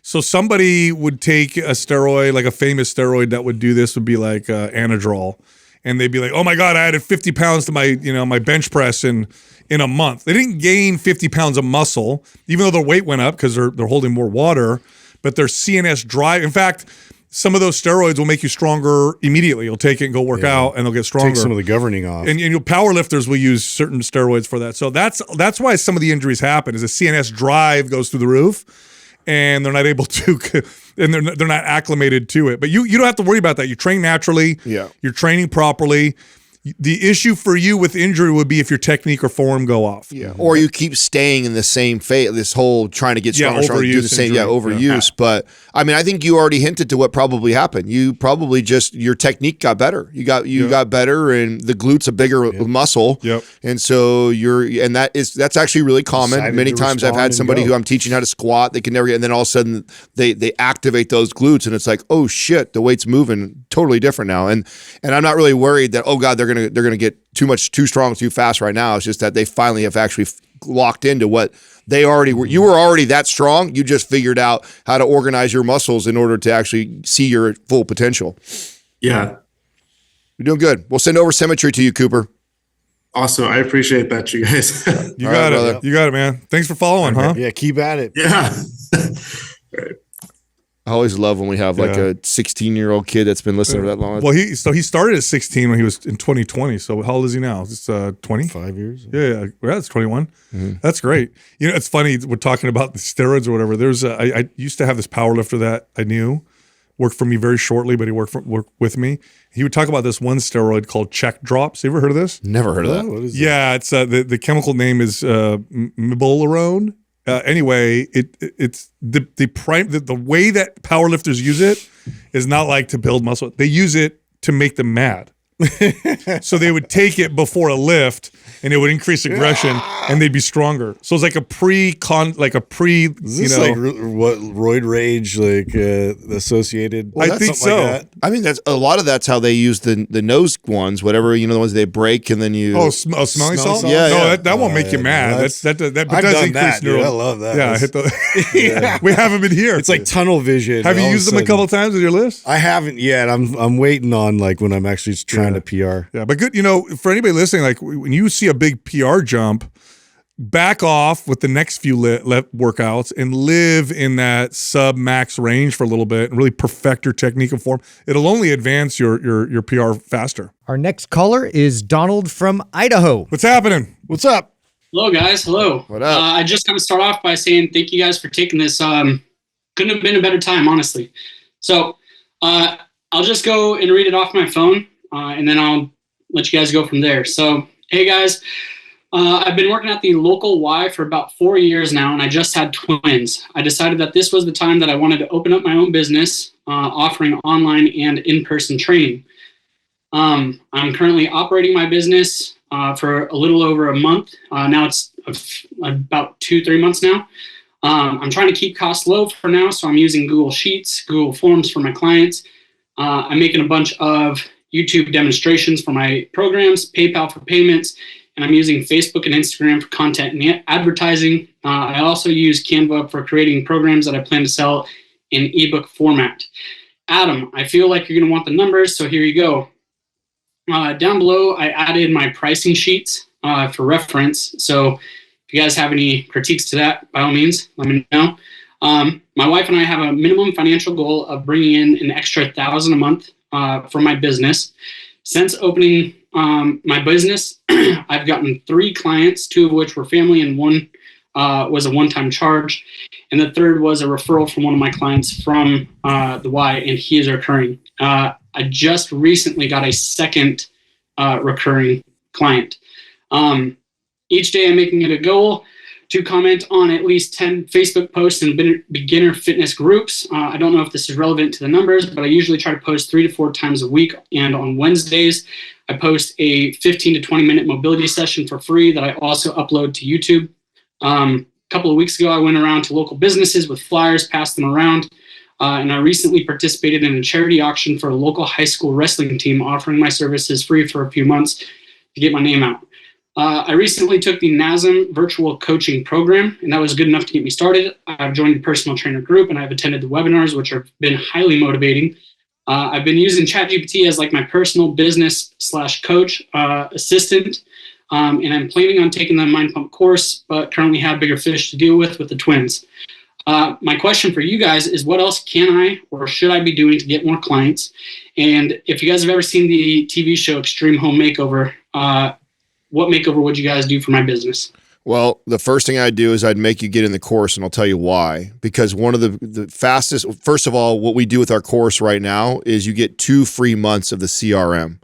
So somebody would take a steroid, like a famous steroid that would do this would be like Anadrol. And they'd be like, oh my God, I added 50 pounds to my, my bench press in a month. They didn't gain 50 pounds of muscle, even though their weight went up because they're holding more water, but their CNS drive. In fact, some of those steroids will make you stronger immediately. You'll take it and go work out and they'll get stronger. Take some of the governing off. And power lifters will use certain steroids for that. So that's why some of the injuries happen is the CNS drive goes through the roof and they're not able to, and they're not acclimated to it. But you don't have to worry about that. You train naturally. Yeah. You're training properly. The issue for you with injury would be if your technique or form go off. Yeah. Or you keep staying in the same phase, this whole trying to get stronger, do the same, overuse. But I mean, I think you already hinted to what probably happened. You probably your technique got better. You got better, and the glute's a bigger muscle. Yep. And so that's actually really common. Many times I've had somebody who I'm teaching how to squat, they can never get, and then all of a sudden they activate those glutes, and it's like, oh shit, the weight's moving totally different now. And I'm not really worried that, oh God, they're gonna get too strong too fast right now. It's just that they finally have actually locked into what they already were. You were already that strong. You just figured out how to organize your muscles in order to actually see your full potential. Yeah. You're doing good. We'll send over Symmetry to you, Cooper. Awesome. I appreciate that, you guys. You got it. Brother. You got it, man. Thanks for following, huh? Yeah, keep at it. Yeah. Right. I always love when we have like a 16-year-old kid that's been listening for that long. Well, he started at 16 when he was in 2020. So how old is he now? It's 20? 5 years. Yeah, that's 21. Mm-hmm. That's great. It's funny. We're talking about the steroids or whatever. I used to have this power lifter that I knew worked for me very shortly, but he worked with me. He would talk about this one steroid called check drops. You ever heard of this? Never heard of that. What is that? It's the chemical name is mibolerone. Anyway, it's the way that powerlifters use it is not like to build muscle. They use it to make them mad. So they would take it before a lift, and it would increase aggression, and they'd be stronger. So it's like a pre. Is this like what roid rage associated? Well, I think so. Like I mean, that's a lot of that's how they use the nose ones, whatever, the ones they break and then you. Smelling salt. Yeah, no, that won't make you mad. That does increase neural. I love that. Yeah, we haven't been here. It's like tunnel vision. Have you used them a couple of times with your list? I haven't yet. I'm waiting on like when I'm actually trying to PR. Yeah, but good. For anybody listening, like when you see a big PR jump, back off with the next few workouts and live in that sub max range for a little bit and really perfect your technique and form. It'll only advance your PR faster. Our next caller is Donald from Idaho. What's happening? What's up? Hello, guys. Hello. What up? I just want to start off by saying thank you guys for taking this. Couldn't have been a better time, honestly. So I'll just go and read it off my phone, and then I'll let you guys go from there. So, hey, guys. I've been working at the local Y for about 4 years now, and I just had twins. I decided that this was the time that I wanted to open up my own business, offering online and in-person training. I'm currently operating my business for a little over a month. Now it's about 2-3 months now. I'm trying to keep costs low for now, so I'm using Google Sheets, Google Forms for my clients. I'm making a bunch of YouTube demonstrations for my programs, PayPal for payments, and I'm using Facebook and Instagram for content and advertising. I also use Canva for creating programs that I plan to sell in ebook format. Adam, I feel like you're going to want the numbers, so here you go. Down below, I added my pricing sheets for reference. So if you guys have any critiques to that, by all means, let me know. My wife and I have a minimum financial goal of bringing in an extra $1,000 a month for my business. Since opening my business, I've gotten 3 clients, 2 of which were family, and 1 was a one-time charge. And the third was a referral from one of my clients from the Y, and he is recurring. I just recently got a second recurring client. Each day I'm making it a goal to comment on at least 10 Facebook posts and beginner fitness groups. I don't know if this is relevant to the numbers, but I usually try to post 3 to 4 times a week. And on Wednesdays, I post a 15 to 20 minute mobility session for free that I also upload to YouTube. A couple of weeks ago, I went around to local businesses with flyers, passed them around. And I recently participated in a charity auction for a local high school wrestling team, offering my services free for a few months to get my name out. I recently took the NASM virtual coaching program, and that was good enough to get me started. I've joined the personal trainer group, and I've attended the webinars, which have been highly motivating. I've been using ChatGPT as like my personal business / coach assistant, and I'm planning on taking the Mind Pump course, but currently have bigger fish to deal with the twins. My question for you guys is, what else can I or should I be doing to get more clients? And if you guys have ever seen the TV show Extreme Home Makeover, what makeover would you guys do for my business? Well, the first thing I'd do is I'd make you get in the course, and I'll tell you why. Because one of the fastest, first of all, what we do with our course right now is you get 2 free months of the CRM.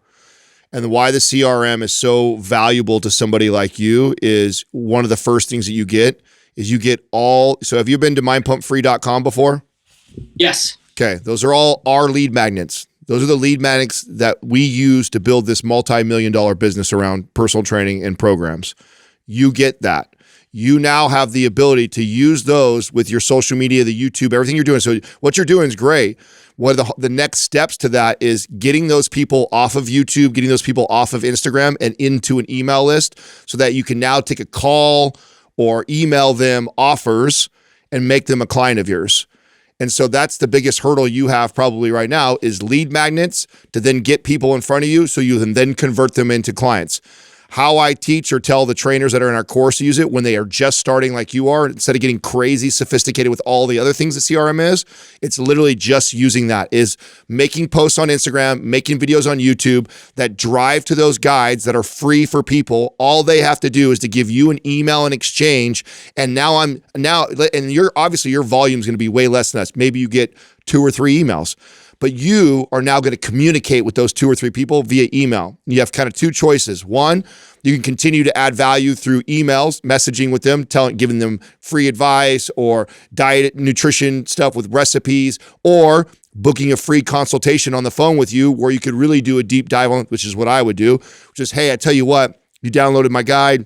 And why the CRM is so valuable to somebody like you is one of the first things that you get is you get all. So have you been to mindpumpfree.com before? Yes. Okay. Those are all our lead magnets. Those are the lead magnets that we use to build this multi-million-dollar business around personal training and programs. You get that. You now have the ability to use those with your social media, the YouTube, everything you're doing. So what you're doing is great. What are the next steps to that is getting those people off of YouTube, getting those people off of Instagram and into an email list so that you can now take a call or email them offers and make them a client of yours. And so that's the biggest hurdle you have probably right now is lead magnets to then get people in front of you so you can then convert them into clients. How I teach or tell the trainers that are in our course to use it when they are just starting like you are, instead of getting crazy sophisticated with all the other things the CRM is, it's literally just using that, is making posts on Instagram, making videos on YouTube that drive to those guides that are free for people. All they have to do is to give you an email in exchange. And and you're obviously your volume is going to be way less than us. Maybe you get 2 or 3 emails. But you are now going to communicate with those 2 or 3 people via email. You have kind of 2 choices. One, you can continue to add value through emails, messaging with them, giving them free advice or diet, nutrition stuff with recipes, or booking a free consultation on the phone with you where you could really do a deep dive on, which is what I would do, which is, hey, I tell you what, you downloaded my guide.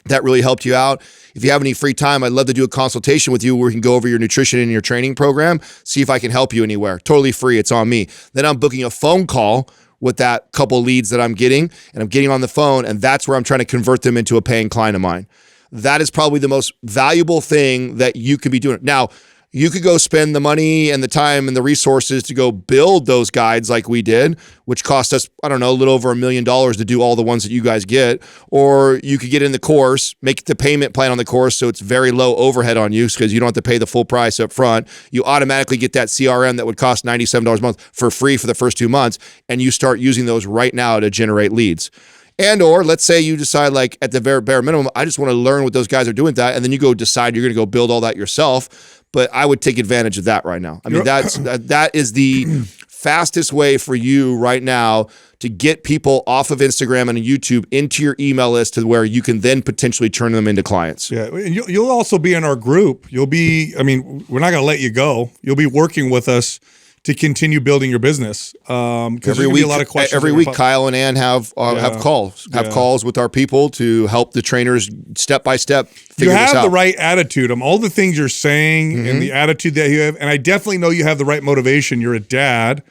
That really helped you out. If you have any free time, I'd love to do a consultation with you where we can go over your nutrition and your training program, see if I can help you anywhere. Totally free. It's on me. Then I'm booking a phone call with that couple leads that I'm getting, and I'm getting on the phone, and that's where I'm trying to convert them into a paying client of mine. That is probably the most valuable thing that you could be doing. Now, you could go spend the money and the time and the resources to go build those guides like we did, which cost us, I don't know, a little over $1 million to do all the ones that you guys get. Or you could get in the course, make the payment plan on the course so it's very low overhead on you because you don't have to pay the full price up front. You automatically get that CRM that would cost $97 a month for free for the first 2 months, and you start using those right now to generate leads. And or let's say you decide, like, at the very bare minimum, I just want to learn what those guys are doing with that, and then you go decide you're going to go build all that yourself. But I would take advantage of that right now. I mean, that is the fastest way for you right now to get people off of Instagram and YouTube into your email list to where you can then potentially turn them into clients. Yeah, and you'll also be in our group. You'll be, I mean, we're not going to let you go. You'll be working with us to continue building your business. Every week, a lot of questions. Every week, Kyle and Ann have calls with our people to help the trainers step by step figure this out. You have the right attitude. All the things you're saying and the attitude that you have, and I definitely know you have the right motivation. You're a dad,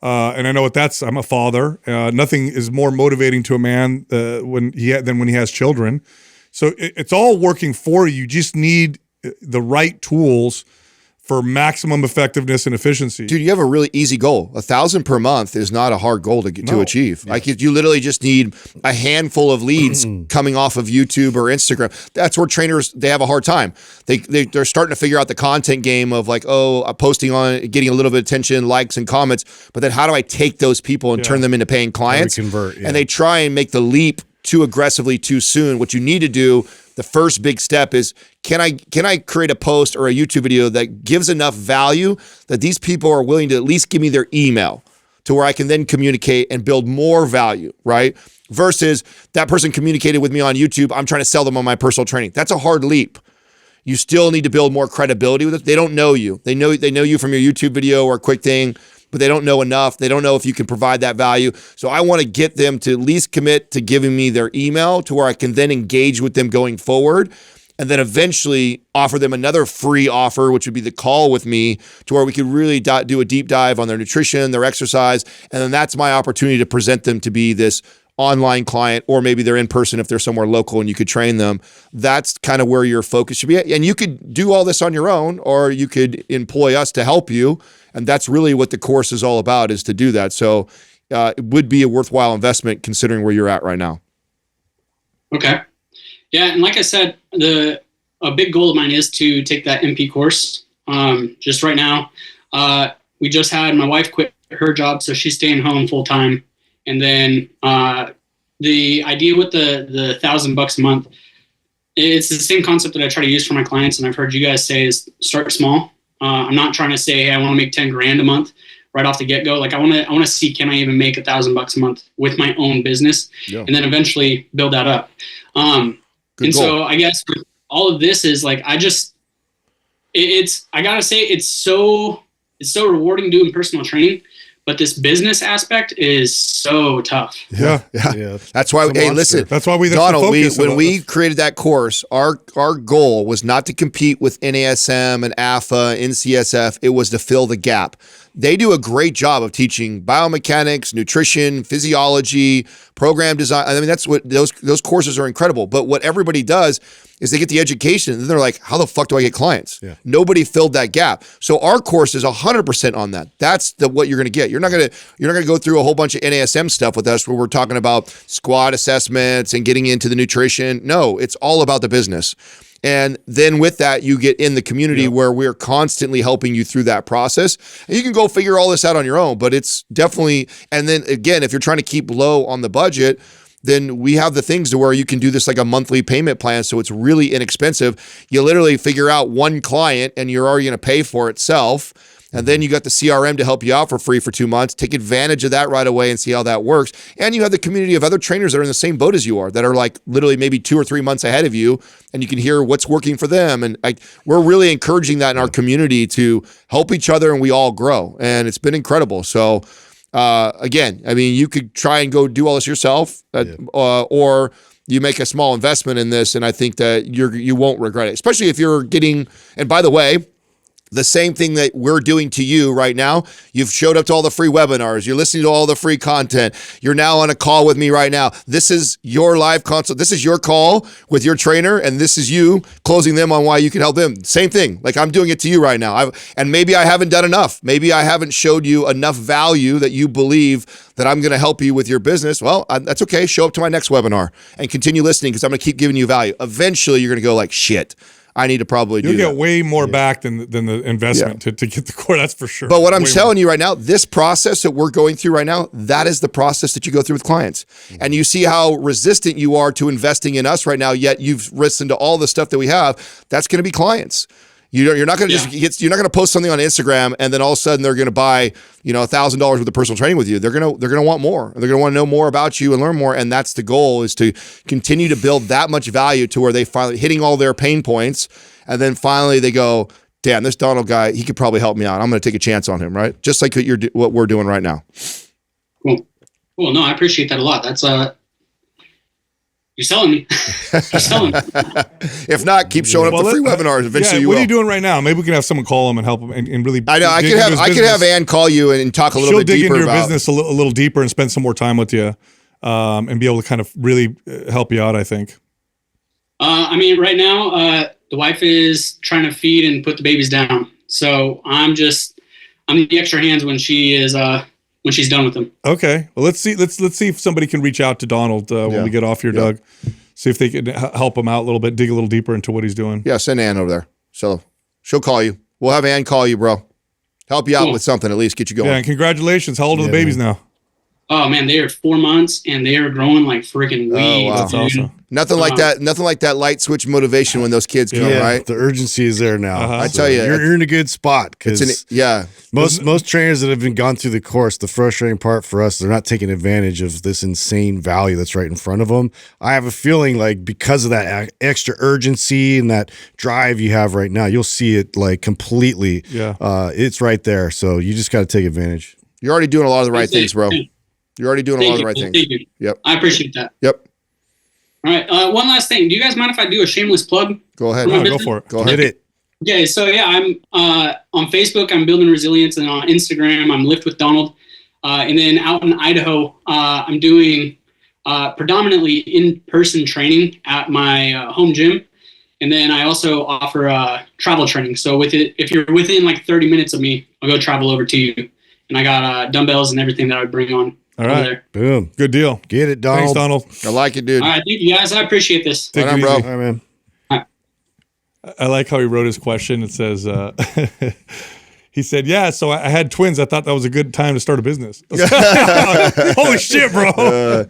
and I know what that's. I'm a father. Nothing is more motivating to a man than when he has children. So it's all working for you. You just need the right tools for maximum effectiveness and efficiency. Dude, you have a really easy goal. 1,000 per month is not a hard goal to achieve. Yeah. Like, you literally just need a handful of leads coming off of YouTube or Instagram. That's where trainers, they have a hard time. They're starting to figure out the content game of, like, I'm posting on it, getting a little bit of attention, likes and comments, but then how do I take those people and turn them into paying clients? Convert, And they try and make the leap too aggressively too soon. What you need to do, the first big step is, can I create a post or a YouTube video that gives enough value that these people are willing to at least give me their email to where I can then communicate and build more value, right? Versus that person communicated with me on YouTube, I'm trying to sell them on my personal training. That's a hard leap. You still need to build more credibility with it. They don't know you. They know you from your YouTube video or a quick thing, but they don't know enough. They don't know if you can provide that value. So I want to get them to at least commit to giving me their email to where I can then engage with them going forward, and then eventually offer them another free offer, which would be the call with me, to where we could really do a deep dive on their nutrition, their exercise, and then that's my opportunity to present them to be this online client, or maybe they're in person if they're somewhere local and you could train them. That's kind of where your focus should be. And you could do all this on your own, or you could employ us to help you. And that's really what the course is all about, is to do that. So it would be a worthwhile investment considering where you're at right now. Okay. Yeah. And like I said, a big goal of mine is to take that MP course. Just right now, we just had my wife quit her job, so she's staying home full time. And then the idea with the $1,000 a month, it's the same concept that I try to use for my clients, and I've heard you guys say is start small. I'm not trying to say, hey, I want to make 10 grand a month right off the get go. Like I want to see, can I even make $1,000 a month with my own business, and then eventually build that up. So I guess with all of this is like I gotta say it's so rewarding doing personal training. But this business aspect is so tough. Yeah. That's why. Hey, listen. That's why Donald, when we created that course, our goal was not to compete with NASM and AFA, NCSF. It was to fill the gap. They do a great job of teaching biomechanics, nutrition, physiology, program design. I mean, that's what those courses are incredible. But what everybody does is they get the education and then they're like, how the fuck do I get clients? Yeah. Nobody filled that gap. So our course is 100% on that. That's what you're going to get. You're not going to go through a whole bunch of NASM stuff with us where we're talking about squat assessments and getting into the nutrition. No, it's all about the business. And then with that, you get in the community where we're constantly helping you through that process. And you can go figure all this out on your own, but it's definitely, and then again, if you're trying to keep low on the budget, then we have the things to where you can do this like a monthly payment plan. So it's really inexpensive. You literally figure out one client and you're already going to pay for itself. And then you got the CRM to help you out for free for 2 months. Take advantage of that right away and see how that works. And you have the community of other trainers that are in the same boat as you are, that are like literally maybe 2 or 3 months ahead of you, and you can hear what's working for them. And we're really encouraging that in our community to help each other, and we all grow. And it's been incredible. So again, I mean, you could try and go do all this yourself, or you make a small investment in this, and I think that you won't regret it, especially if you're getting, and by the way, the same thing that we're doing to you right now. You've showed up to all the free webinars. You're listening to all the free content. You're now on a call with me right now. This is your live consult. This is your call with your trainer, and this is you closing them on why you can help them. Same thing. Like I'm doing it to you right now. And maybe I haven't done enough. Maybe I haven't showed you enough value that you believe that I'm going to help you with your business. Well, that's okay. Show up to my next webinar and continue listening, because I'm going to keep giving you value. Eventually, you're going to go like, shit, I need to probably do that. You'll get way more back than the investment to get the core, that's for sure. But what I'm telling you right now, this process that we're going through right now, that is the process that you go through with clients. And you see how resistant you are to investing in us right now, yet you've listened to all the stuff that we have. That's going to be clients. You're not going to you're not going to post something on Instagram and then all of a sudden they're going to buy, $1,000 worth of personal training with you. They're going to want more. They're going to want to know more about you and learn more. And that's the goal, is to continue to build that much value to where they finally hitting all their pain points. And then finally they go, damn, this Donald guy, he could probably help me out. I'm going to take a chance on him, right? Just like what we're doing right now. Cool. No, I appreciate that a lot. That's you're selling me. You're selling me. If not, keep showing up to free webinars. Eventually, you will. What are you doing right now? Maybe we can have someone call him and help him and really. I know. I could have Ann call you and talk a little bit deeper. She'll dig into your business a little deeper and spend some more time with you, and be able to kind of really help you out, I think. I mean, right now, the wife is trying to feed and put the babies down, so I'm the extra hands when she's done with them. Okay. Well, let's see if somebody can reach out to Donald when we get off here, Doug. See if they can help him out a little bit, dig a little deeper into what he's doing. Yeah, send Ann over there. So she'll call you. We'll have Ann call you, bro. Help you out with something, at least get you going. Yeah, and congratulations. How old are the babies now? Oh man, they are 4 months and they are growing like freaking weeds. Oh, wow. That's awesome. Nothing like that. Nothing like that light switch motivation when those kids come, right? The urgency is there now. I tell you, you're in a good spot, because most trainers that have gone through the course, the frustrating part for us, they're not taking advantage of this insane value that's right in front of them. I have a feeling like because of that extra urgency and that drive you have right now, you'll see it like completely. Yeah, it's right there. So you just got to take advantage. You're already doing a lot of the right things, bro. You're already doing a lot of the right things. Thank you. Yep. I appreciate that. Yep. All right. One last thing. Do you guys mind if I do a shameless plug? Go ahead. No, go for it. Go ahead. Hit it. Okay. So yeah, I'm on Facebook. I'm building resilience, and on Instagram, I'm Lift with Donald. And then out in Idaho, I'm doing predominantly in-person training at my home gym. And then I also offer travel training. So if you're within like 30 minutes of me, I'll go travel over to you. And I got dumbbells and everything that I would bring on. All right. There. Boom. Good deal. Get it, Donald. Thanks, Donald. I like it, dude. All right, thank you guys. I appreciate this. Take Right it on, easy. bro. All right, man. I like how he wrote his question. It says, he said, yeah, so I had twins. I thought that was a good time to start a business. Holy shit, bro.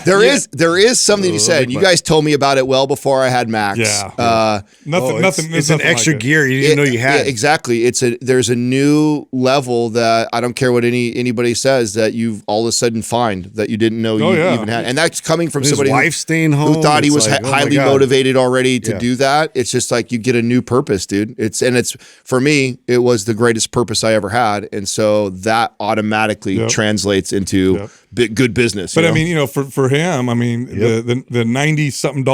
There is something you said. You guys told me about it well before I had Max. Yeah. Nothing. It's an extra gear you didn't know you had. Exactly. There's a new level that I don't care what anybody says that you've all of a sudden find that you didn't know you even had, and that's coming from His somebody wife staying home. who thought he was like, oh my highly God. motivated already to do that. It's just like you get a new purpose, dude. It's for me, it was the greatest purpose I ever had, and so that automatically translates into good business. But I mean, for him, I mean, the 90-something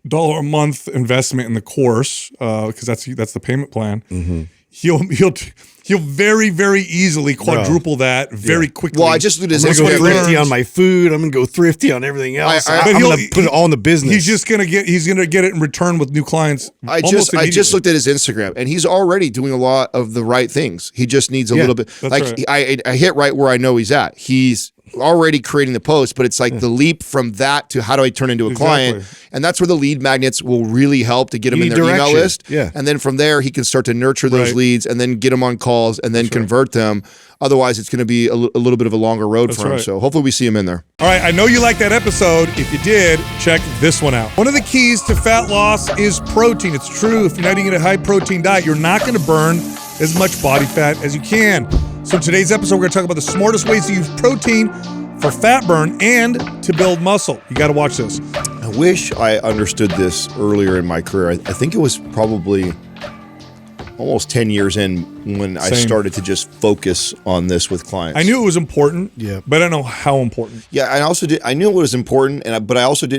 dollar a month investment in the course, because that's the payment plan. Mm-hmm. He'll very, very easily quadruple that very quickly. Well, I just looked at his I'm gonna go Instagram. thrifty on my food. I'm gonna go thrifty on everything else. But I'm gonna put it all in the business. He's gonna get it in return with new clients. I just looked at his Instagram, and he's already doing a lot of the right things. He just needs a little bit. Like right. I hit right where I know he's at. He's already creating the post, but it's like the leap from that to how do I turn into a client, and that's where the lead magnets will really help to get him in their email list. Yeah, and then from there he can start to nurture those leads, and then get them on calls, and then convert them. Otherwise, it's going to be a little bit of a longer road for him. So hopefully we see him in there. All right, I know you liked that episode. If you did, check this one out. One of the keys to fat loss is protein. It's true. If you're not eating a high protein diet, you're not going to burn as much body fat as you can. So in today's episode, we're going to talk about the smartest ways to use protein for fat burn and to build muscle. You got to watch this. I wish I understood this earlier in my career. I think it was probably almost 10 years in when I started to just focus on this with clients. I knew it was important, but I don't know how important. Yeah, I knew it was important, but I also didn't